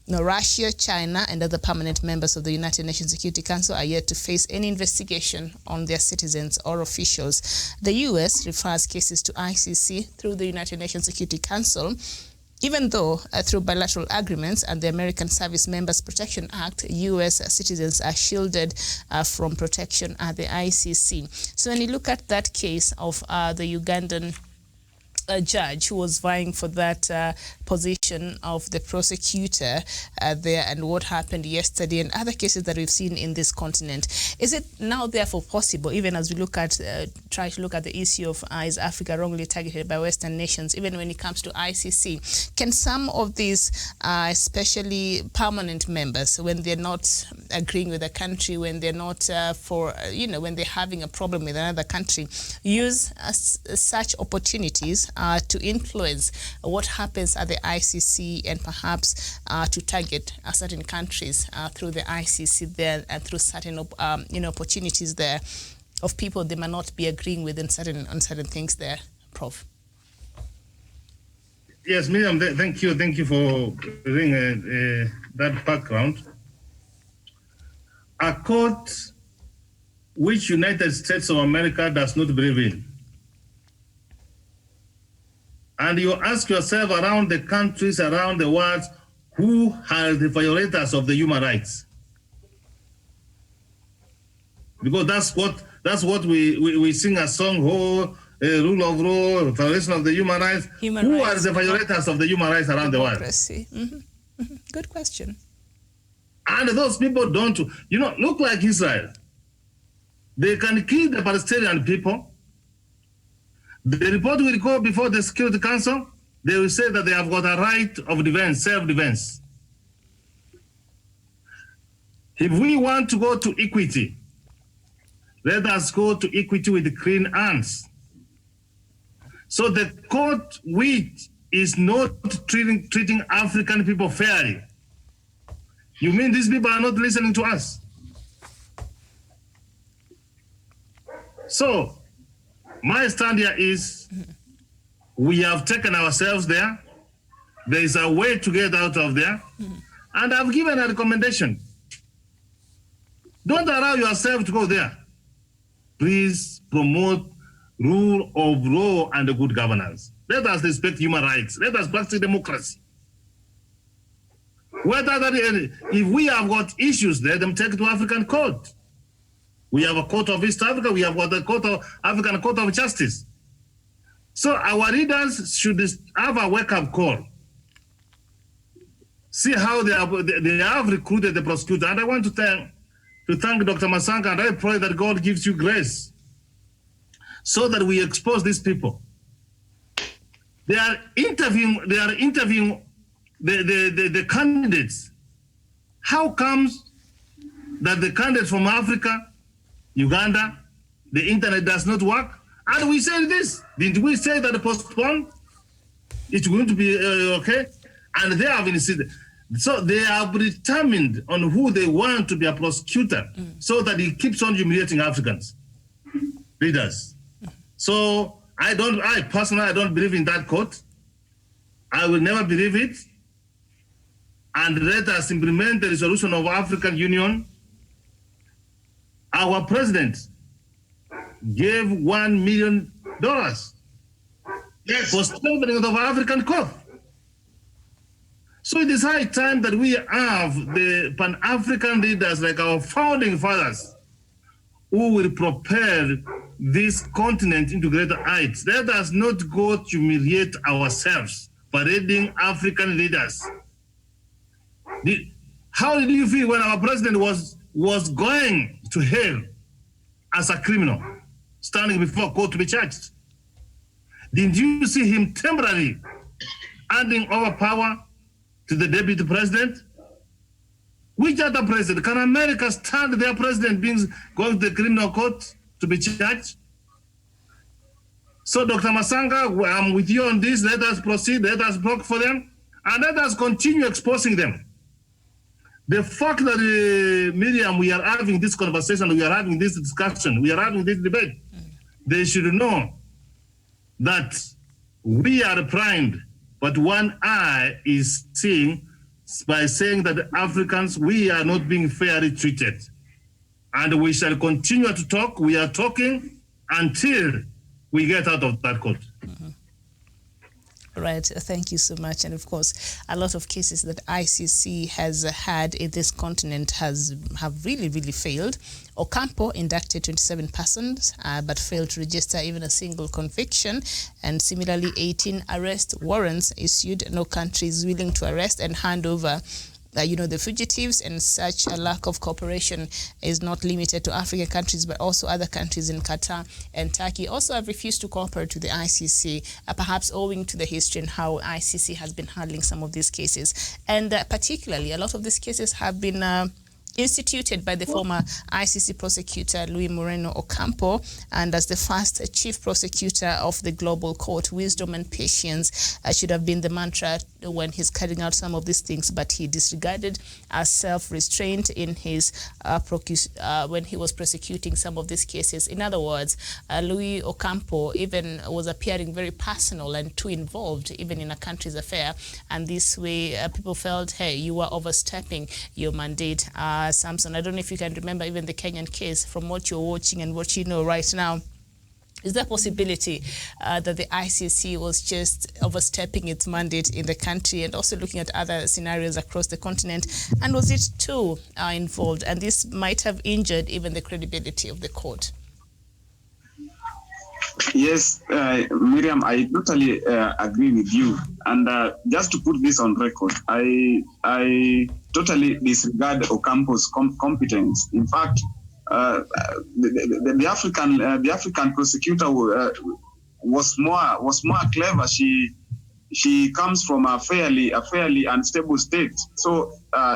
Now, Russia, China, and other permanent members of the United Nations Security Council are yet to face any investigation on their citizens or officials. The U.S. refers cases to ICC through the United Nations Security Council, even though through bilateral agreements and the American Service Members Protection Act, U.S. citizens are shielded from protection at the ICC. So when you look at that case of the Ugandan judge who was vying for that position of the prosecutor there, and what happened yesterday, and other cases that we've seen in this continent, is it now therefore possible, even as we look at try to look at the issue of is Africa wrongly targeted by Western nations, even when it comes to ICC, can some of these especially permanent members, when they're not agreeing with the country, when they're not when they're having a problem with another country, use such opportunities to influence what happens at the ICC, and perhaps to target certain countries through the ICC there, and through certain opportunities there of people they might not be agreeing with on certain things there, Prof. Yes, Miriam, thank you for bringing that background. A court which United States of America does not believe in, and you ask yourself around the countries around the world, who are the violators of the human rights? Because that's what we sing a song, rule of law, violation of the human rights. Who are the violators of the human rights around the world? Good question. And those people don't, look like Israel. They can kill the Palestinian people. The report will go before the Security Council. They will say that they have got a right of defense, self-defense. If we want to go to equity, let us go to equity with clean hands. So the court which is not treating African people fairly, you mean these people are not listening to us? So my stand here is, we have taken ourselves there. There is a way to get out of there. And I've given a recommendation. Don't allow yourself to go there. Please promote rule of law and good governance. Let us respect human rights. Let us practice democracy. If we have got issues, let them take to African court. We have a court of East Africa. We have got a court of African Court of Justice. So our leaders should have a wake-up call. See how they have recruited the prosecutor. And I want to thank Dr. Masanga, and I pray that God gives you grace so that we expose these people. They are interviewing the candidates. How comes that the candidates from Africa, Uganda, the internet does not work? And we said this. Didn't we say that postpone? It's going to be okay? And they have insisted. So they are determined on who they want to be a prosecutor so that he keeps on humiliating Africans, leaders. So I personally don't believe in that quote. I will never believe it. And let us implement the resolution of African Union. Our president gave $1 million for strengthening of African court. So it is high time that we have the Pan-African leaders like our founding fathers who will propel this continent into greater heights. Let us not go to humiliate ourselves parading African leaders. How did you feel when our president was going to hell as a criminal, standing before court to be charged? Didn't you see him temporarily handing over power to the deputy president? Which other president? Can America stand their president going to the criminal court to be charged? So, Dr. Masanga, I'm with you on this. Let us proceed. Let us block for them. And let us continue exposing them. The fact that, Miriam, we are having this conversation, we are having this discussion, we are having this debate, they should know that we are primed, but one eye is seeing by saying that Africans, we are not being fairly treated. And we shall continue to talk. We are talking until we get out of that court. Right, thank you so much. And of course, a lot of cases that ICC has had in this continent have really failed. Ocampo inducted 27 persons, but failed to register even a single conviction. And similarly, 18 arrest warrants issued. No country is willing to arrest and hand over the fugitives, and such a lack of cooperation is not limited to African countries, but also other countries in Qatar and Turkey also have refused to cooperate to the ICC, perhaps owing to the history and how ICC has been handling some of these cases. And particularly, a lot of these cases have been instituted by the former ICC prosecutor Luis Moreno Ocampo, and as the first chief prosecutor of the global court, wisdom and patience should have been the mantra when he's carrying out some of these things, but he disregarded self-restraint in his when he was prosecuting some of these cases. In other words, Luis Ocampo even was appearing very personal and too involved even in a country's affair, and this way people felt, hey, you are overstepping your mandate. Samson, I don't know if you can remember even the Kenyan case from what you're watching and what you know right now. Is there a possibility that the ICC was just overstepping its mandate in the country and also looking at other scenarios across the continent? And was it too involved? And this might have injured even the credibility of the court. Yes, Miriam, I totally agree with you. And just to put this on record, I totally disregard Ocampo's competence. In fact, the African prosecutor was more clever. She comes from a fairly unstable state, so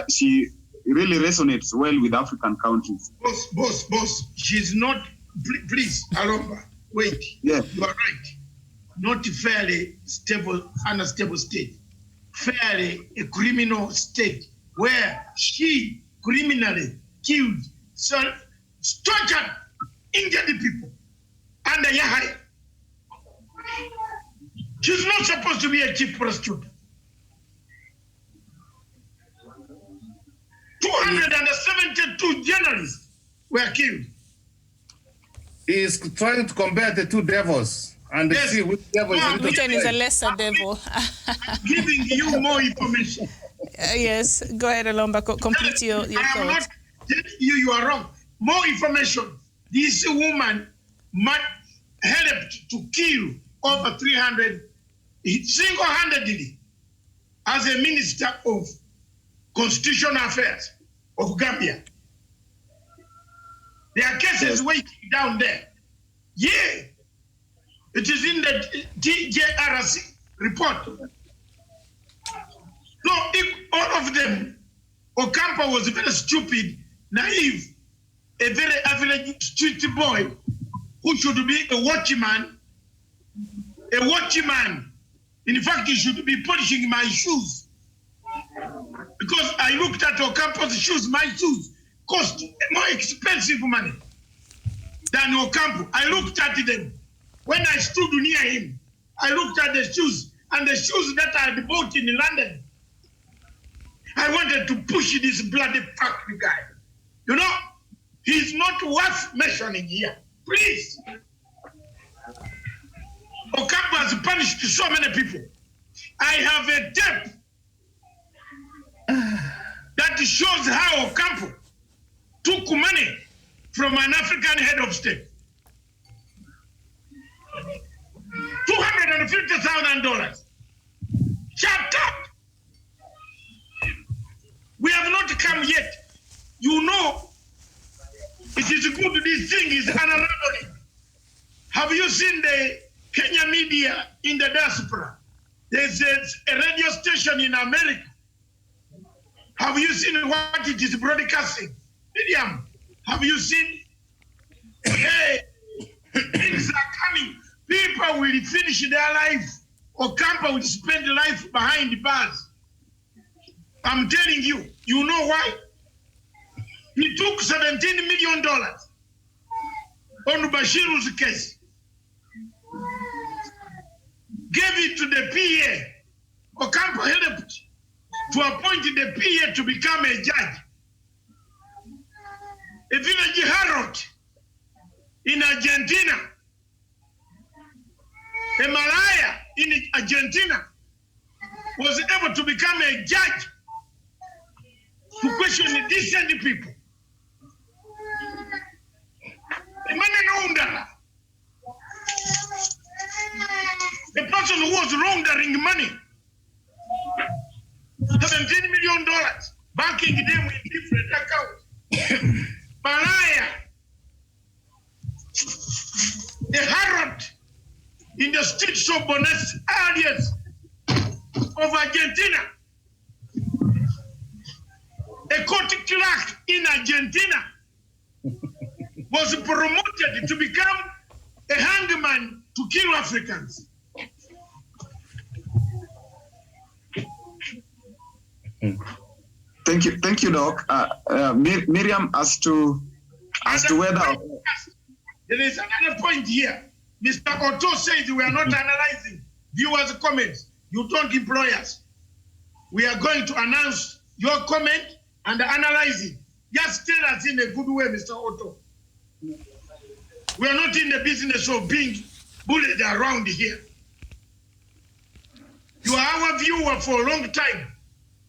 she really resonates well with African countries. Boss, she's not. Please, Alomba. Wait, yeah. You are right. Not fairly stable, unstable state. Fairly a criminal state where she criminally killed, tortured, injured people under Yahya. She's not supposed to be a chief prosecutor. 272 journalists were killed. He is trying to compare the two devils. and Yes. see which devil is a little Which one is a bit. lesser devil? I'm giving you more information. Yes, go ahead, Alomba. Complete your I am not thoughts. telling you are wrong. More information. This woman helped to kill over 300 single-handedly as a minister of constitutional affairs of Gambia. There are cases waiting down there. Yeah. It is in the TJRC report. So if all of them, Ocampo was very stupid, naive, a very average street boy who should be a watchman. A watchman. In fact, he should be polishing my shoes. Because I looked at Ocampo's shoes, my shoes cost more expensive money than Ocampo. I looked at them. When I stood near him, I looked at the shoes, and the shoes that I had bought in London. I wanted to push this bloody factory guy. You know, he's not worth mentioning here. Please. Ocampo has punished so many people. I have a tape that shows how Ocampo took money from an African head of state. $250,000. Shut up. We have not come yet. You know, it is good this thing is unraveling. Have you seen the Kenya media in the diaspora? There's a radio station in America. Have you seen what it is broadcasting? Miriam, have you seen? Hey, things are coming. People will finish their life. Ocampo will spend life behind bars. I'm telling you, you know why? He took $17 million on Bashiru's case. Gave it to the PA. Ocampo helped to appoint the PA to become a judge. A village herald in Argentina. A Malaya in Argentina was able to become a judge to question decent people. The money launderer. The person who was laundering money. $17 million, banking them in different accounts. Malaya, a herald in the streets of Buenos Aires of Argentina. A court clerk in Argentina was promoted to become a hangman to kill Africans. Thank you, Doc. Miriam, as to whether there is another point here. Mr. Otto says we are not analyzing viewers' comments. You don't employ us. We are going to announce your comment and analyze it. Just tell us in a good way, Mr. Otto. We are not in the business of being bullied around here. You are our viewer for a long time.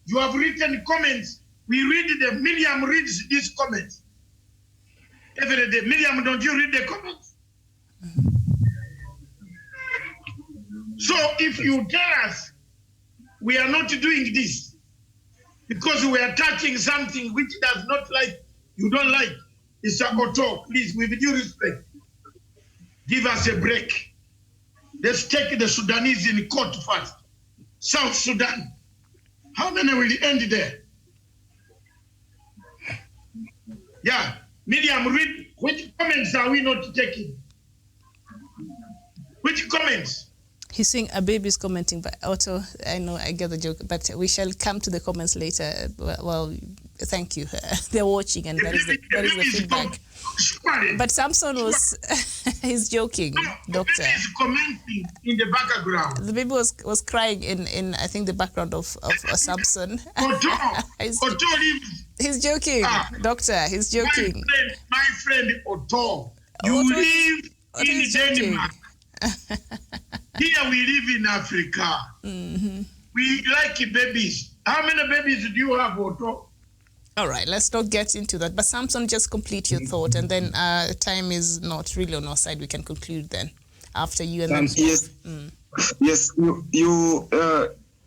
You have written comments. We read them. Miriam reads these comments every day. Miriam, don't you read the comments? So if you tell us we are not doing this because we are touching something which does not like, you don't like, Mr. Otto, please, with due respect, give us a break. Let's take the Sudanese in court first. South Sudan. How many will end there? Yeah, Miriam, read which comments are we not taking? Which comments? He's saying a baby is commenting, but Otto, I know, I get the joke, but we shall come to the comments later. Well, thank you. They're watching, and that is the feedback. But Samson was, he's joking, Doctor. The baby is commenting in the background. The baby was crying in I think, the background of Samson. He's joking, Doctor, he's joking. My friend Otto, you live in Denmark. Here we live in Africa. We like babies. How many babies do you have, Otto? All right, let's not get into that. But Samson, just complete your thought, and then time is not really on our side. We can conclude then after you and then. Yes, yes.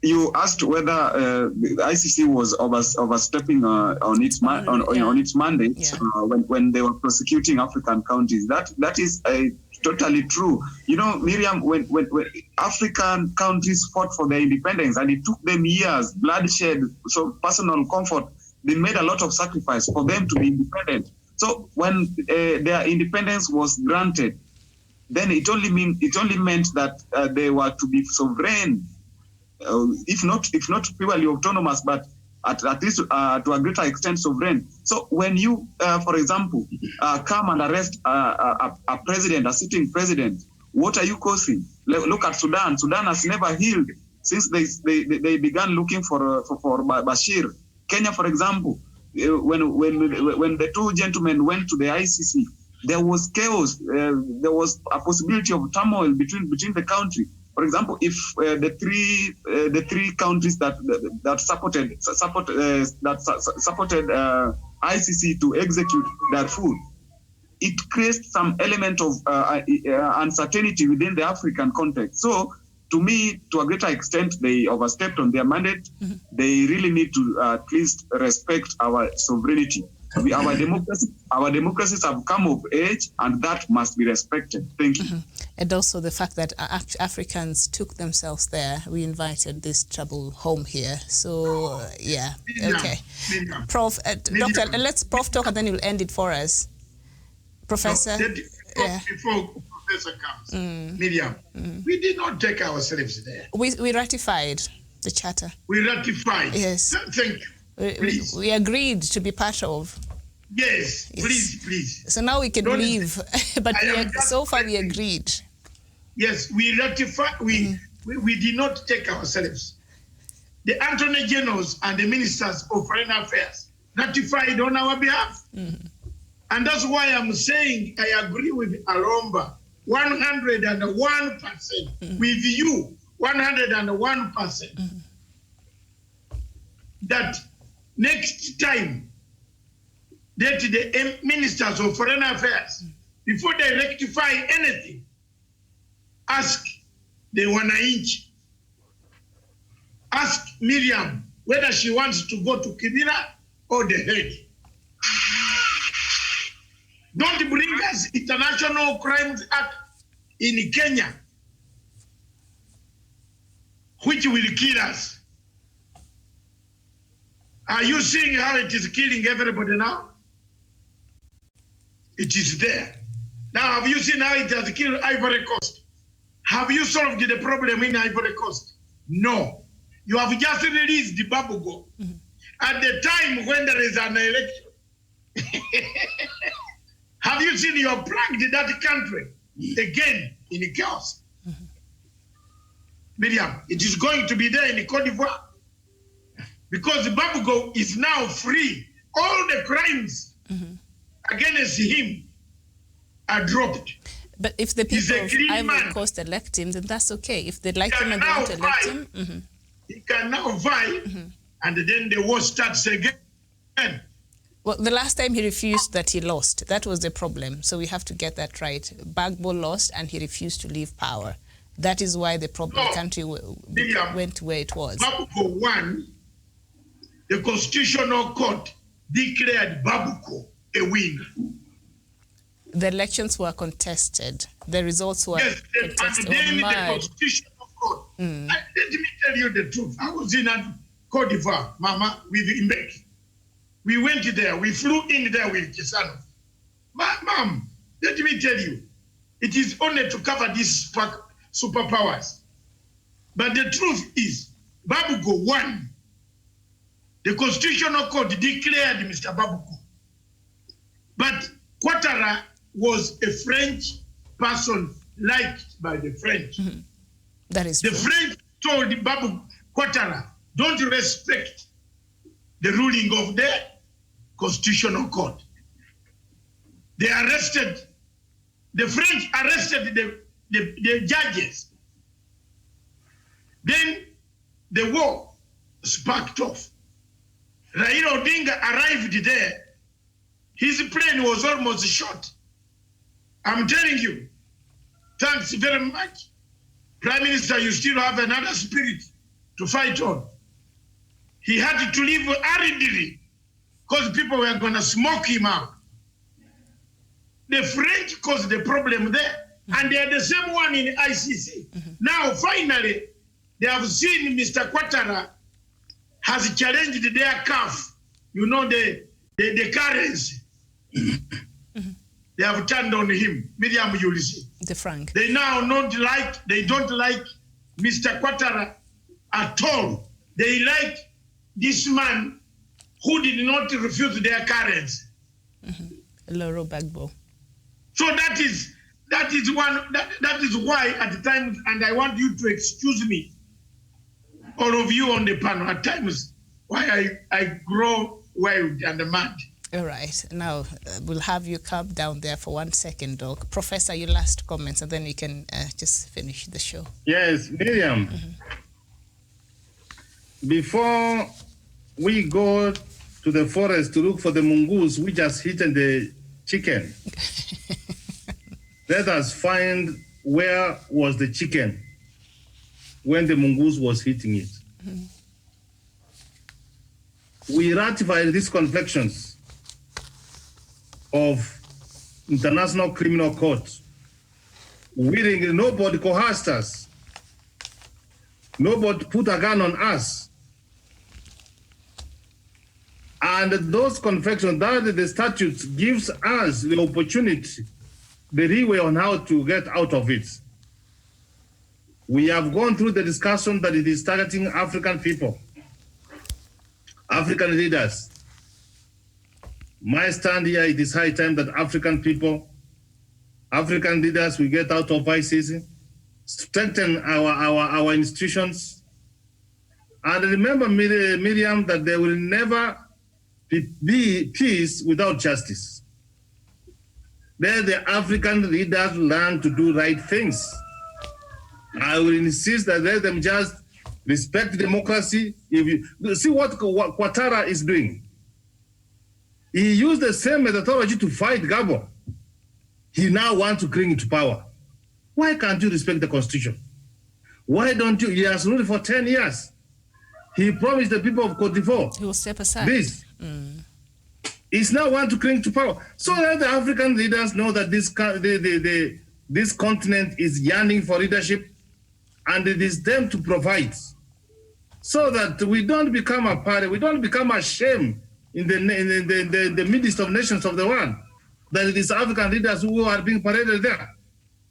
You asked whether the ICC was overstepping on its mandate when they were prosecuting African countries. That is totally true. You know, Miriam, when African countries fought for their independence, and it took them years, bloodshed, so personal comfort, they made a lot of sacrifice for them to be independent. So when their independence was granted, then it only meant that they were to be sovereign, if not purely autonomous, but at least to a greater extent sovereign. So when you, for example, come and arrest a president, a sitting president, what are you causing? Look at Sudan. Sudan has never healed since they began looking for Bashir. Kenya, for example, when the two gentlemen went to the ICC, there was chaos. There was a possibility of turmoil between the country. For example, if the three countries that supported ICC to execute Darfur, it creates some element of uncertainty within the African context. So, to me, to a greater extent, they overstepped on their mandate. They really need to at least respect our sovereignty. Our democracies have come of age, and that must be respected. Thank you. And also the fact that Africans took themselves there. We invited this trouble home here. So, yeah. Okay. Prof, Doctor, let's Prof talk, and then you'll end it for us. Professor? Before Professor comes, Miriam, we did not take ourselves there. We ratified the charter. We ratified. Yes. Thank you. We agreed to be part of. Yes. Please. So now we can leave, but so far we agreed. Yes, we ratified. We did not take ourselves. The Attorney Generals and the Ministers of Foreign Affairs ratified on our behalf. And that's why I'm saying I agree with Alomba 101%, with you 101%, that next time that the Ministers of Foreign Affairs, before they rectify anything, ask the Wananchi, ask Miriam whether she wants to go to Kibera or The Hague. Don't bring us International Crimes Act in Kenya, which will kill us. Are you seeing how it is killing everybody now? It is there. Now, have you seen how it has killed Ivory Coast? Have you solved the problem in Ivory Coast? No. You have just released the bubble at the time when there is an election. Have you seen you have plugged that country again in chaos? Miriam, it is going to be there in Cote d'Ivoire because Babugo is now free. All the crimes against him are dropped. But if the people of Ivory Coast elect him, then that's okay. If they like him and they want to elect him, he can now vie, and then the war starts again. Well, the last time he refused that he lost. That was the problem. So we have to get that right. Bagbo lost and he refused to leave power. That is why the country went where it was. Babuko won. The Constitutional Court declared Babuko a winner. The elections were contested. The results were contested. And then the Constitutional Court. Let me tell you the truth. I was in Cote d'Ivoire, Mama, with Mbeki. We went there. We flew in there with Kisano. Mom, let me tell you, it is only to cover these superpowers. But the truth is, Babuko won. The Constitutional Court declared Mr. Babuko. But Ouattara was a French person liked by the French. That is true. The French told Ouattara, don't respect the ruling of the Constitutional Court. The French arrested the judges. Then the war sparked off. Raila Odinga arrived there. His plane was almost shot. I'm telling you, thanks very much. Prime Minister, you still have another spirit to fight on. He had to leave hurriedly because people were going to smoke him out. The French caused the problem there, and they are the same one in ICC. Now, finally, they have seen Mr. Ouattara has challenged their CAF, you know, the currency. They have turned on him, Miriam, you will see. The franc. They now don't like Mr. Ouattara at all. They like this man who did not refuse their currency. Laurent Gbagbo. So that is why at times, and I want you to excuse me, all of you on the panel, at times why I grow wild and mad. All right. Now, we'll have you calm down there for 1 second, Doc. Professor, your last comments, and then you can just finish the show. Yes, Miriam. Before we go to the forest to look for the mongoose which has eaten the chicken, let us find where was the chicken when the mongoose was eating it. We ratified these conventions of International Criminal Court. Willingly, nobody coerced us. Nobody put a gun on us. And those conventions, that the statute gives us the opportunity, the leeway on how to get out of it. We have gone through the discussion that it is targeting African people, African leaders. My stand here, it is high time that African people, African leaders will get out of ICC, strengthen our institutions. And remember, Miriam, that there will never be peace without justice. Let the African leaders learn to do right things. I will insist that let them just respect democracy. If you see what Ouattara is doing, he used the same methodology to fight Gabon. He now wants to cling to power. Why can't you respect the constitution? Why don't you? He has ruled for 10 years. He promised the people of Cote d'Ivoire He will step aside. this. He's now want to cling to power. So let the African leaders know that this continent is yearning for leadership, and it is them to provide, so that we don't become a party, we don't become a shame in the midst of nations of the world, that it is African leaders who are being paraded there.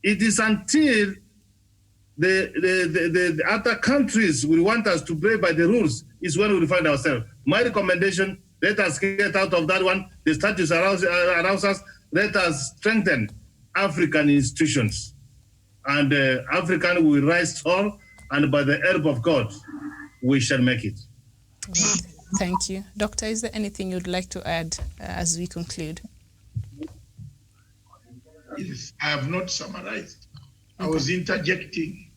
It is until the other countries will want us to play by the rules is when we will find ourselves. My recommendation, let us get out of that one. The statutes arouse us. Let us strengthen African institutions. And African will rise tall, and by the help of God, we shall make it. Right. Thank you. Doctor, is there anything you'd like to add as we conclude? Yes, I have not summarized. I was interjecting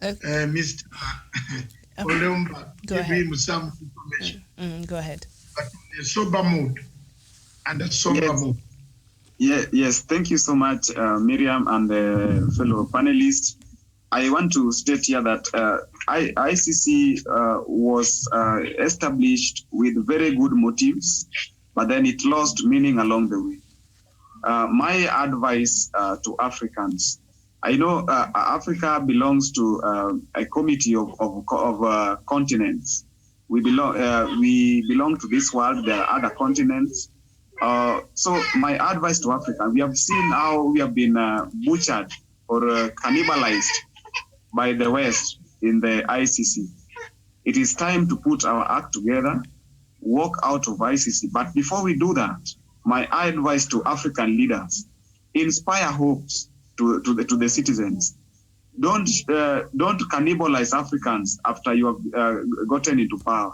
Mr. Olumba, give him some information. Go ahead. But in a sober mood and a somber mood. Yes, thank you so much, Miriam and the fellow panelists. I want to state here that ICC was established with very good motives, but then it lost meaning along the way. My advice to Africans, I know Africa belongs to a committee of continents. We belong to this world. There are other continents. So my advice to Africa, we have seen how we have been butchered or cannibalized by the West in the ICC. It is time to put our act together, walk out of ICC. But before we do that, my advice to African leaders, inspire hopes to the citizens. Don't cannibalize Africans after you have gotten into power.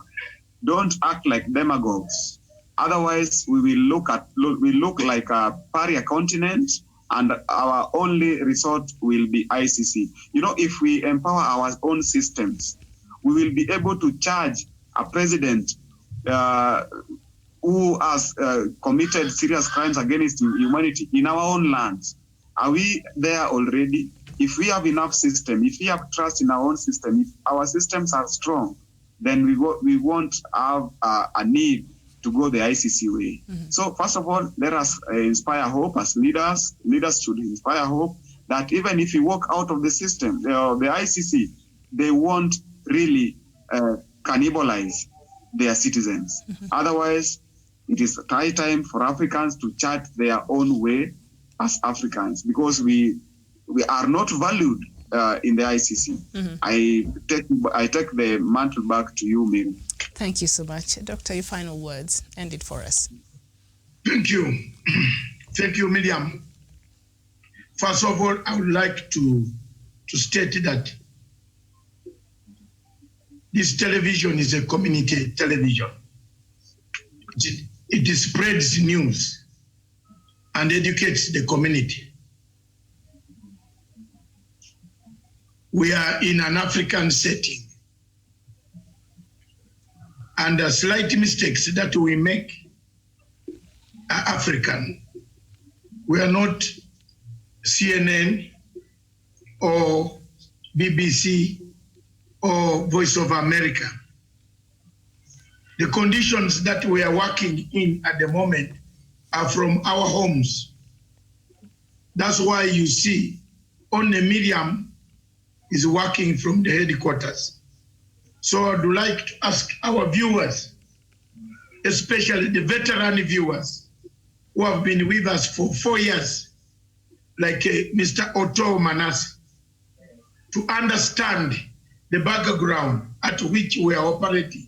Don't act like demagogues. Otherwise, we will look like a pariah continent, and our only resort will be ICC. You know, if we empower our own systems, we will be able to charge a president who has committed serious crimes against humanity in our own lands. Are we there already? If we have enough system, if we have trust in our own system, if our systems are strong, then we won't have a need to go the ICC way. So first of all, let us inspire hope as leaders. Leaders should inspire hope that even if we walk out of the system, the ICC, they won't really cannibalize their citizens. Otherwise, it is high time for Africans to chart their own way as Africans, because we are not valued in the ICC. I take the mantle back to you, Miriam. Thank you so much. Doctor, your final words. End it for us. Thank you. Thank you, Miriam. First of all, I would like to state that this television is a community television. It spreads news and educates the community. We are in an African setting, and the slight mistakes that we make are African. We are not CNN or BBC or Voice of America. The conditions that we are working in at the moment are from our homes. That's why you see only Miriam is working from the headquarters. So I'd like to ask our viewers, especially the veteran viewers who have been with us for 4 years, like Mr. Otto Manase, to understand the background at which we are operating.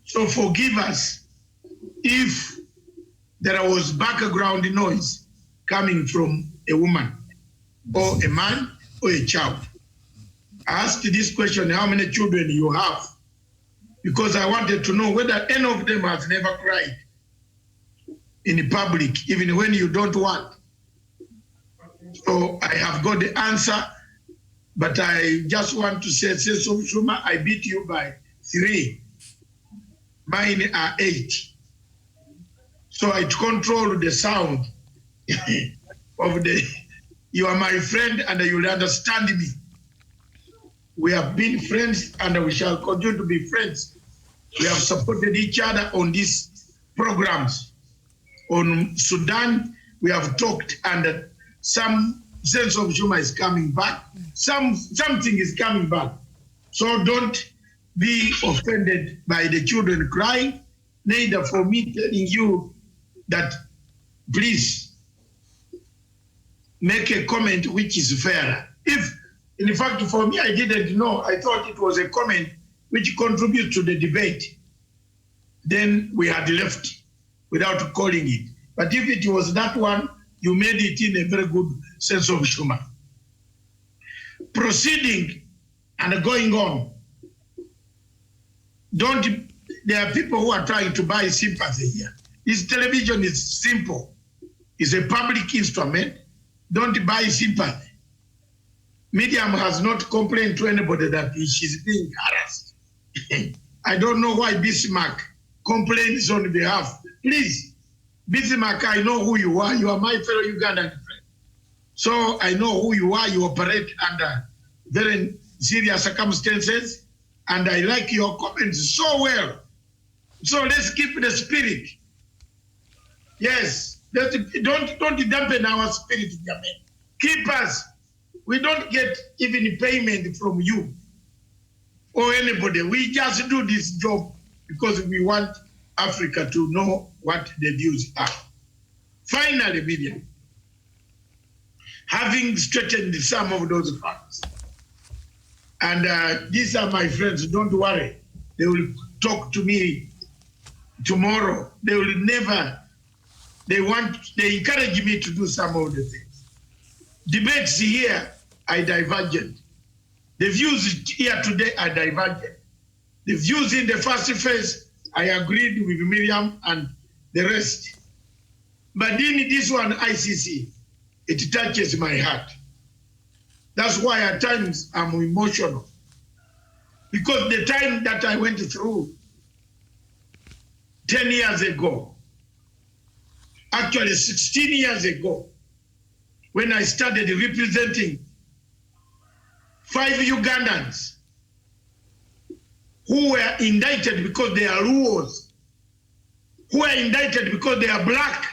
So forgive us if there was background noise coming from a woman or a man or a child. I asked this question, how many children you have? Because I wanted to know whether any of them has never cried in public, even when you don't want. So I have got the answer, but I just want to say, so Shuma, I beat you by 3. Mine are 8. So I control the sound of you are my friend and you will understand me. We have been friends and we shall continue to be friends. We have supported each other on these programs. On Sudan, we have talked and some sense of humor is coming back. Something is coming back. So don't be offended by the children crying, neither for me telling you that please make a comment which is fair. If, in fact, for me, I didn't know, I thought it was a comment which contributes to the debate, then we had left without calling it. But if it was that one, you made it in a very good sense of humor. Proceeding and going on, there are people who are trying to buy sympathy here. This television is simple. It's a public instrument. Don't buy sympathy. Miriam has not complained to anybody that she's being harassed. I don't know why Bismarck complains on behalf. Please, Bismarck, I know who you are. You are my fellow Ugandan friend. So I know who you are. You operate under very serious circumstances. And I like your comments so well. So let's keep the spirit. Yes, don't dampen our spirit, Jamin. Keep us. We don't get even payment from you or anybody. We just do this job because we want Africa to know what the views are. Finally, Miriam, having straightened some of those facts, and these are my friends, don't worry. They will talk to me tomorrow. They will never, they encourage me to do some of the things. Debates here are divergent. The views here today are divergent. The views in the first phase, I agreed with Miriam and the rest. But in this one, ICC, it touches my heart. That's why at times I'm emotional. Because the time that I went through 10 years ago, actually 16 years ago, when I started representing 5 Ugandans who were indicted because they are Luos, who were indicted because they are black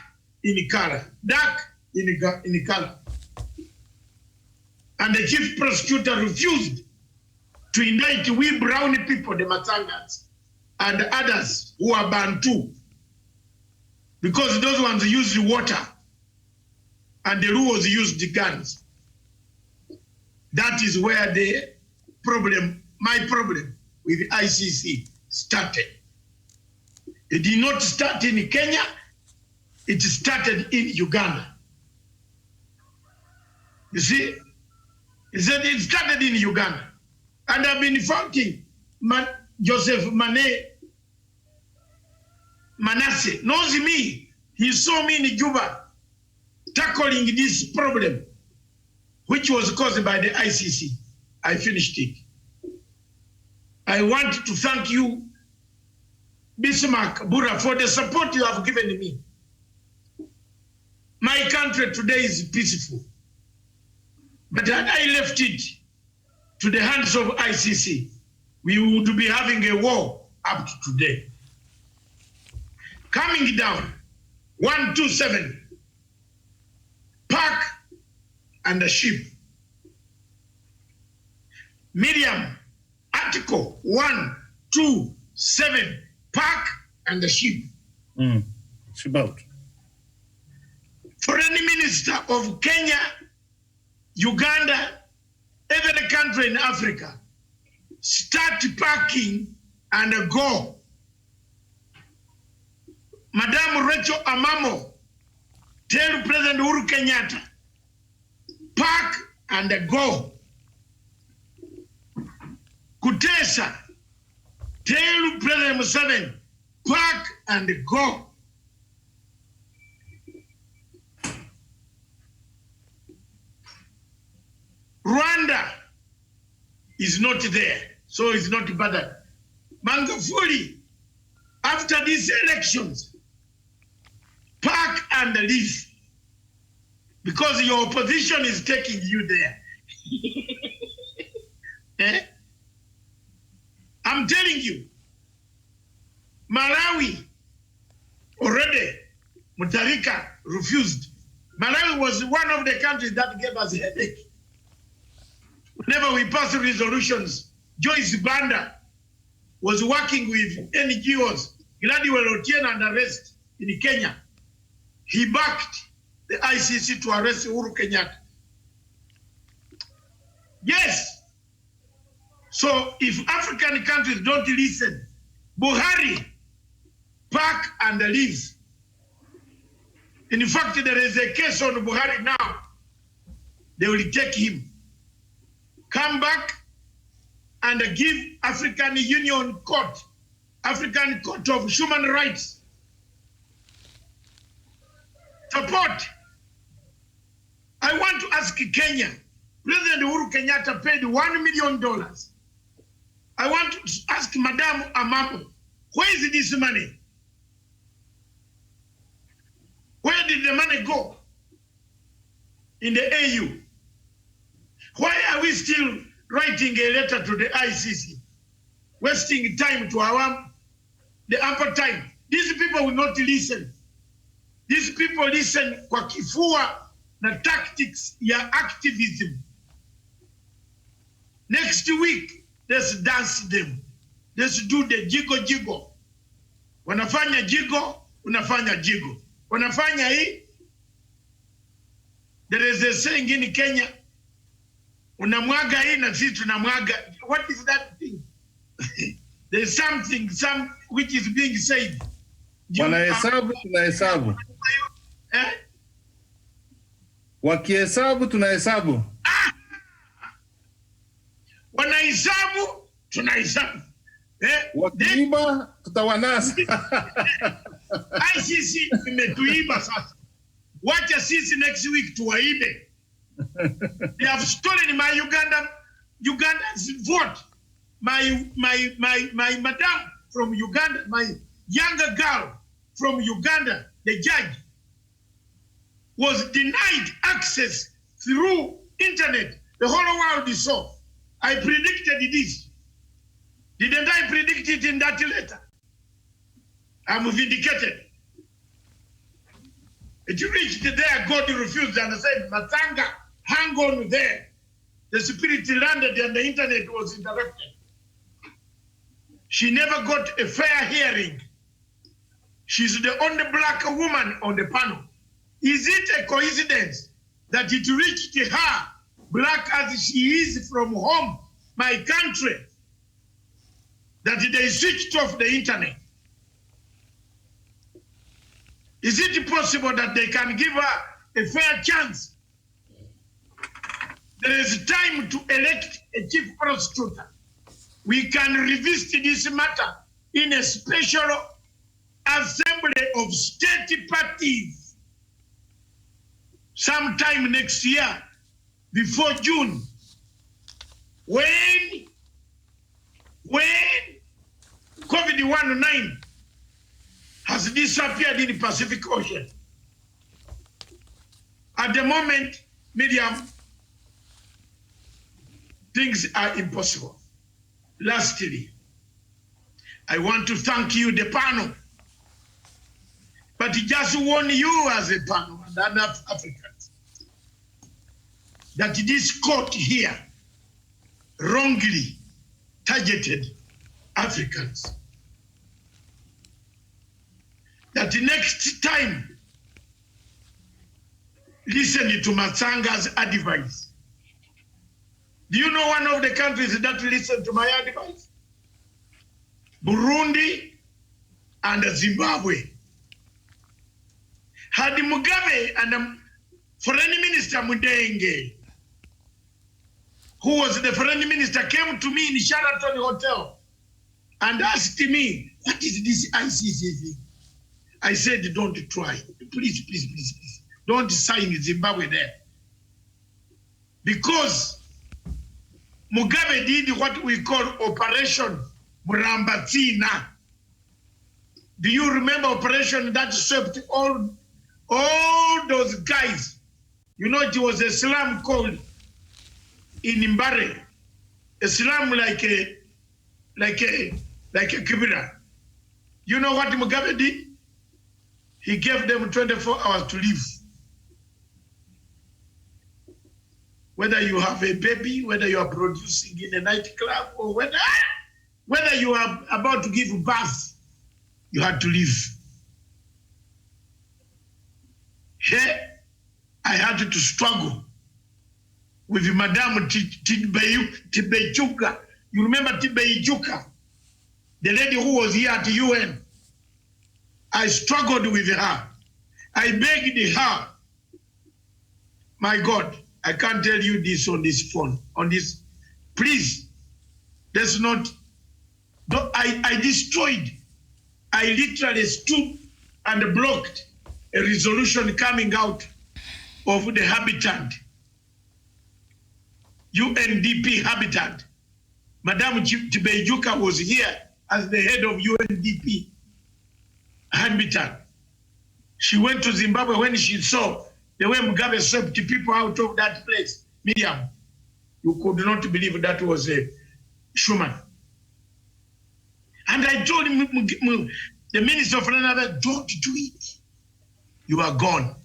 in color, dark in color. And the chief prosecutor refused to indict we brown people, the Matangans, and others who are Bantu, because those ones used water and the Luos used the guns. That is where the problem, my problem with the ICC started. It did not start in Kenya, it started in Uganda. You see, it started in Uganda. And I've been fighting Joseph Manasseh knows me. He saw me in Juba tackling this problem, which was caused by the ICC. I finished it. I want to thank you, Bismarck Bura, for the support you have given me. My country today is peaceful. But had I left it to the hands of ICC, we would be having a war up to today. Coming down, 127, park and a ship. Miriam, article 127, park and a ship. Ship out. Foreign Minister of Kenya, Uganda, every country in Africa, start parking and go. Madam Rachel Amamo, tell President Uhuru Kenyatta, park and go. Kutesa, tell President Museveni, park and go. Rwanda is not there, so it's not bothered. Magufuli, after these elections, park and leave, because your opposition is taking you there. I'm telling you, Malawi already, Mutharika refused. Malawi was one of the countries that gave us a headache. Whenever we pass resolutions, Joyce Banda was working with NGOs, Gladwell Otieno and the rest in Kenya. He backed the ICC to arrest Uhuru Kenyatta. Yes. So if African countries don't listen, Buhari, pack and leave. In fact, there is a case on Buhari now. They will take him. Come back and give African Union Court, African Court of Human Rights, support. I want to ask Kenya, President Uhuru Kenyatta paid $1 million. I want to ask Madam Amamo, where is this money? Where did the money go? In the AU. Why are we still writing a letter to the ICC? Wasting time to the ample time. These people will not listen. These people listen kwa kifua na tactics ya activism. Next week, let's dance them. Let's do the jigo. Wanafanya jigo, unafanya jigo. Wanafanya hii. There is a saying in Kenya, unamwaga hii na sisi tunamwaga. What is that thing? There's something, which is being said. Wanahesabu, tunahesabu. Wakihesabu, tunahesabu. Wanahesabu, tunahesabu. Wakiiba, tutawanasa. ICC imetuiba sasa. Watch us next week to Waibe. They have stolen my Uganda's vote. My madam from Uganda, my younger girl from Uganda, the judge, was denied access through internet. The whole world saw. I predicted this. Didn't I predict it in that letter? I'm vindicated. It reached there, God refused and said, Matanga, hang on there. The spirit landed and the internet was interrupted. She never got a fair hearing. She's the only black woman on the panel. Is it a coincidence that it reached her, black as she is from home, my country, that they switched off the internet? Is it possible that they can give her a fair chance? There is time to elect a chief prosecutor. We can revisit this matter in a special assembly of state parties sometime next year, before June, when COVID-19 has disappeared in the Pacific Ocean. At the moment, Miriam, things are impossible. Lastly, I want to thank you, the panel, but just warn you as a panel and other Africans that this court here wrongly targeted Africans. That the next time, listen to Matsanga's advice. Do you know one of the countries that listened to my advice? Burundi and Zimbabwe. Had Mugabe and Foreign Minister Mudenge, who was the Foreign Minister, came to me in Sheraton Hotel and asked me, what is this ICC thing? I said, don't try. Please, please, please, please. Don't sign Zimbabwe there. Because Mugabe did what we call Operation Murambatsina. Do you remember Operation that swept all those guys? You know, it was a slum called in Mbare. A slum like a Kibera. You know what Mugabe did? He gave them 24 hours to leave. Whether you have a baby, whether you are producing in a nightclub, or whether you are about to give birth, you had to leave. Here, I had to struggle with Madame Tibaijuka. You remember Tibaijuka? The lady who was here at the UN. I struggled with her. I begged her. My God, I can't tell you this on this phone. On this, please, let's not. I destroyed. I literally stood and blocked a resolution coming out of the Habitat, UNDP Habitat. Madame Tibaijuka was here as the head of UNDP Habitat. She went to Zimbabwe when she saw the way Mugabe swept people out of that place. Miriam, you could not believe that was a Schumann. And I told him, the Minister of Foreign Affairs, don't do it. You are gone.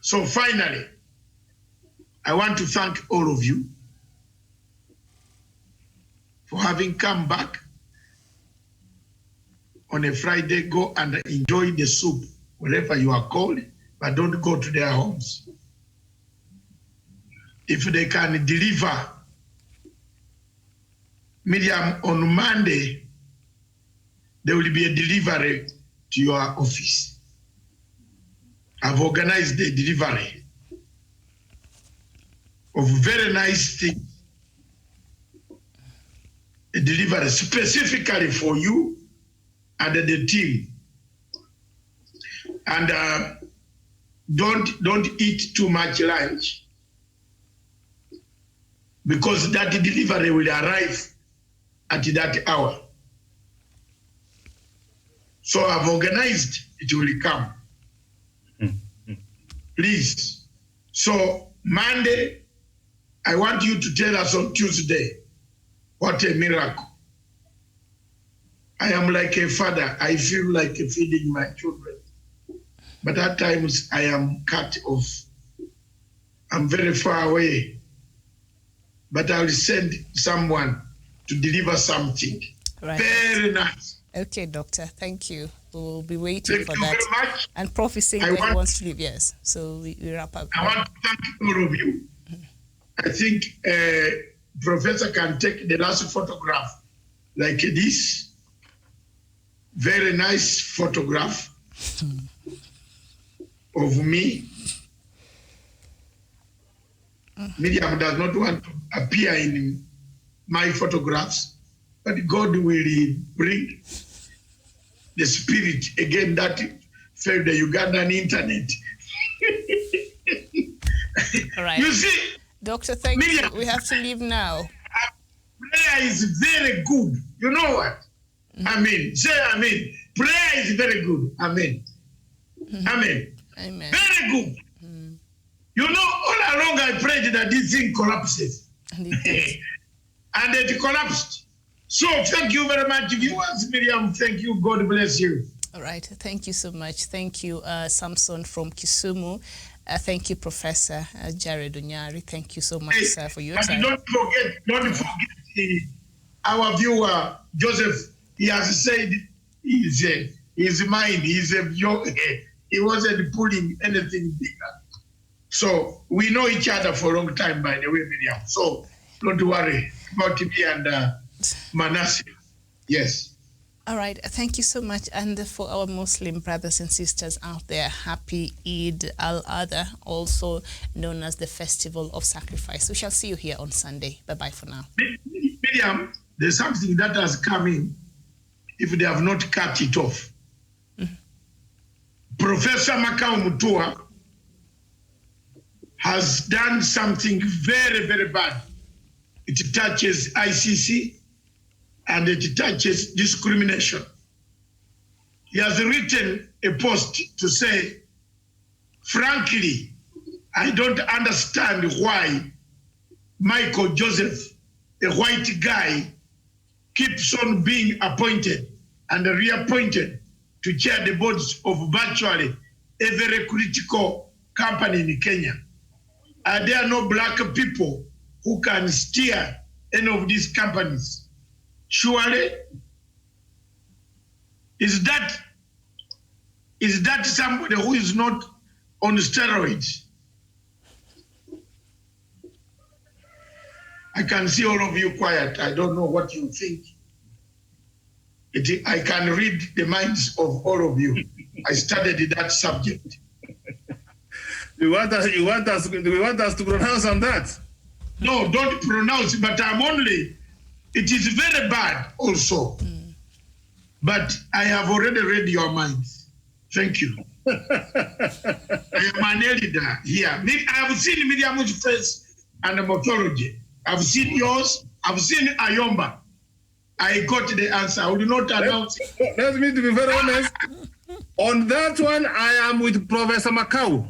So finally, I want to thank all of you for having come back on a Friday. Go and enjoy the soup wherever you are called, but don't go to their homes. If they can deliver, Miriam, on Monday, there will be a delivery to your office. I've organized the delivery of very nice things. A delivery specifically for you and the team. And don't eat too much lunch, because that delivery will arrive at that hour. So I've organized, it will come. Please. So Monday, I want you to tell us on Tuesday, what a miracle. I am like a father. I feel like feeding my children. But at times I am cut off. I'm very far away. But I will send someone to deliver something. Right. Very nice. Okay, Doctor. Thank you. We'll be waiting Thank for you that. very much. And Prof is saying that he wants to leave. Yes. So we wrap up. I want to thank all of you. I think Professor can take the last photograph like this. Very nice photograph of me. Miriam does not want to appear in my photographs, but God will bring the spirit again that failed the Ugandan internet. All right. You see, Doctor, thank Miriam, you. We have to leave now. prayer is very good. You know what? Amen. Say amen. Prayer is very good. Amen. Amen. Amen. Very good. You know, all along I prayed that this thing collapses. And it is. And it collapsed. So thank you very much, viewers. Miriam, thank you. God bless you. All right. Thank you so much. Thank you, Samson from Kisumu. Thank you, Professor Jared Onyari. Thank you so much, sir, for your And time. don't forget our viewer, Joseph. He has said his mind, he wasn't pulling anything bigger. So we know each other for a long time, by the way, Miriam. So don't worry about me and Manasseh. Yes. All right. Thank you so much. And for our Muslim brothers and sisters out there, happy Eid al-Adha, also known as the Festival of Sacrifice. We shall see you here on Sunday. Bye-bye for now. Miriam, there's something that has come in if they have not cut it off. Professor Makau Mutua has done something very, very bad. It touches ICC and it touches discrimination. He has written a post to say, frankly, I don't understand why Michael Joseph, a white guy, keeps on being appointed and reappointed to chair the boards of virtually every critical company in Kenya. Are there no black people who can steer any of these companies? Surely, is that somebody who is not on steroids? I can see all of you quiet. I don't know what you think. I can read the minds of all of you. I studied that subject. You want us to pronounce on that? No, don't pronounce, but I'm only, it is very bad also. But I have already read your minds. Thank you. I am an elder here. I have seen Miriam's face and the mythology. I've seen yours. I've seen Ayomba. I got the answer. I will not announce it. Let me be very honest. On that one, I am with Professor Makau.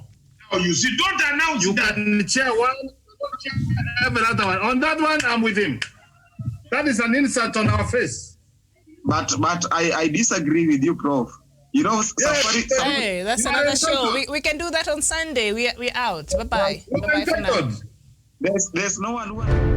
No, you see, don't announce You that. can chair one, every other one. On that one, I'm with him. That is an insult on our face. But I disagree with you, Prof. You know, Hey, that's another show. We can do that on Sunday. We're out. Bye-bye. Bye-bye for now. there's no one who...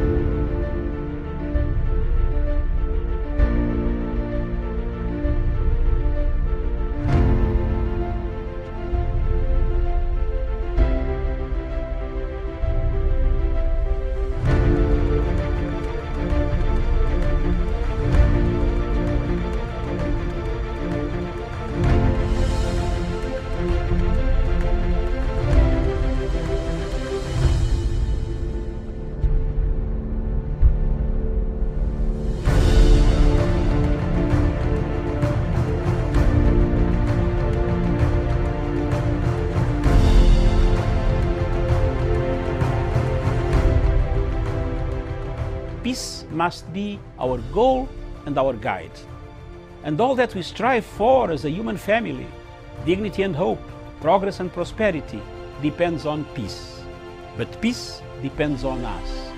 peace must be our goal and our guide. And all that we strive for as a human family, dignity and hope, progress and prosperity, depends on peace. But peace depends on us.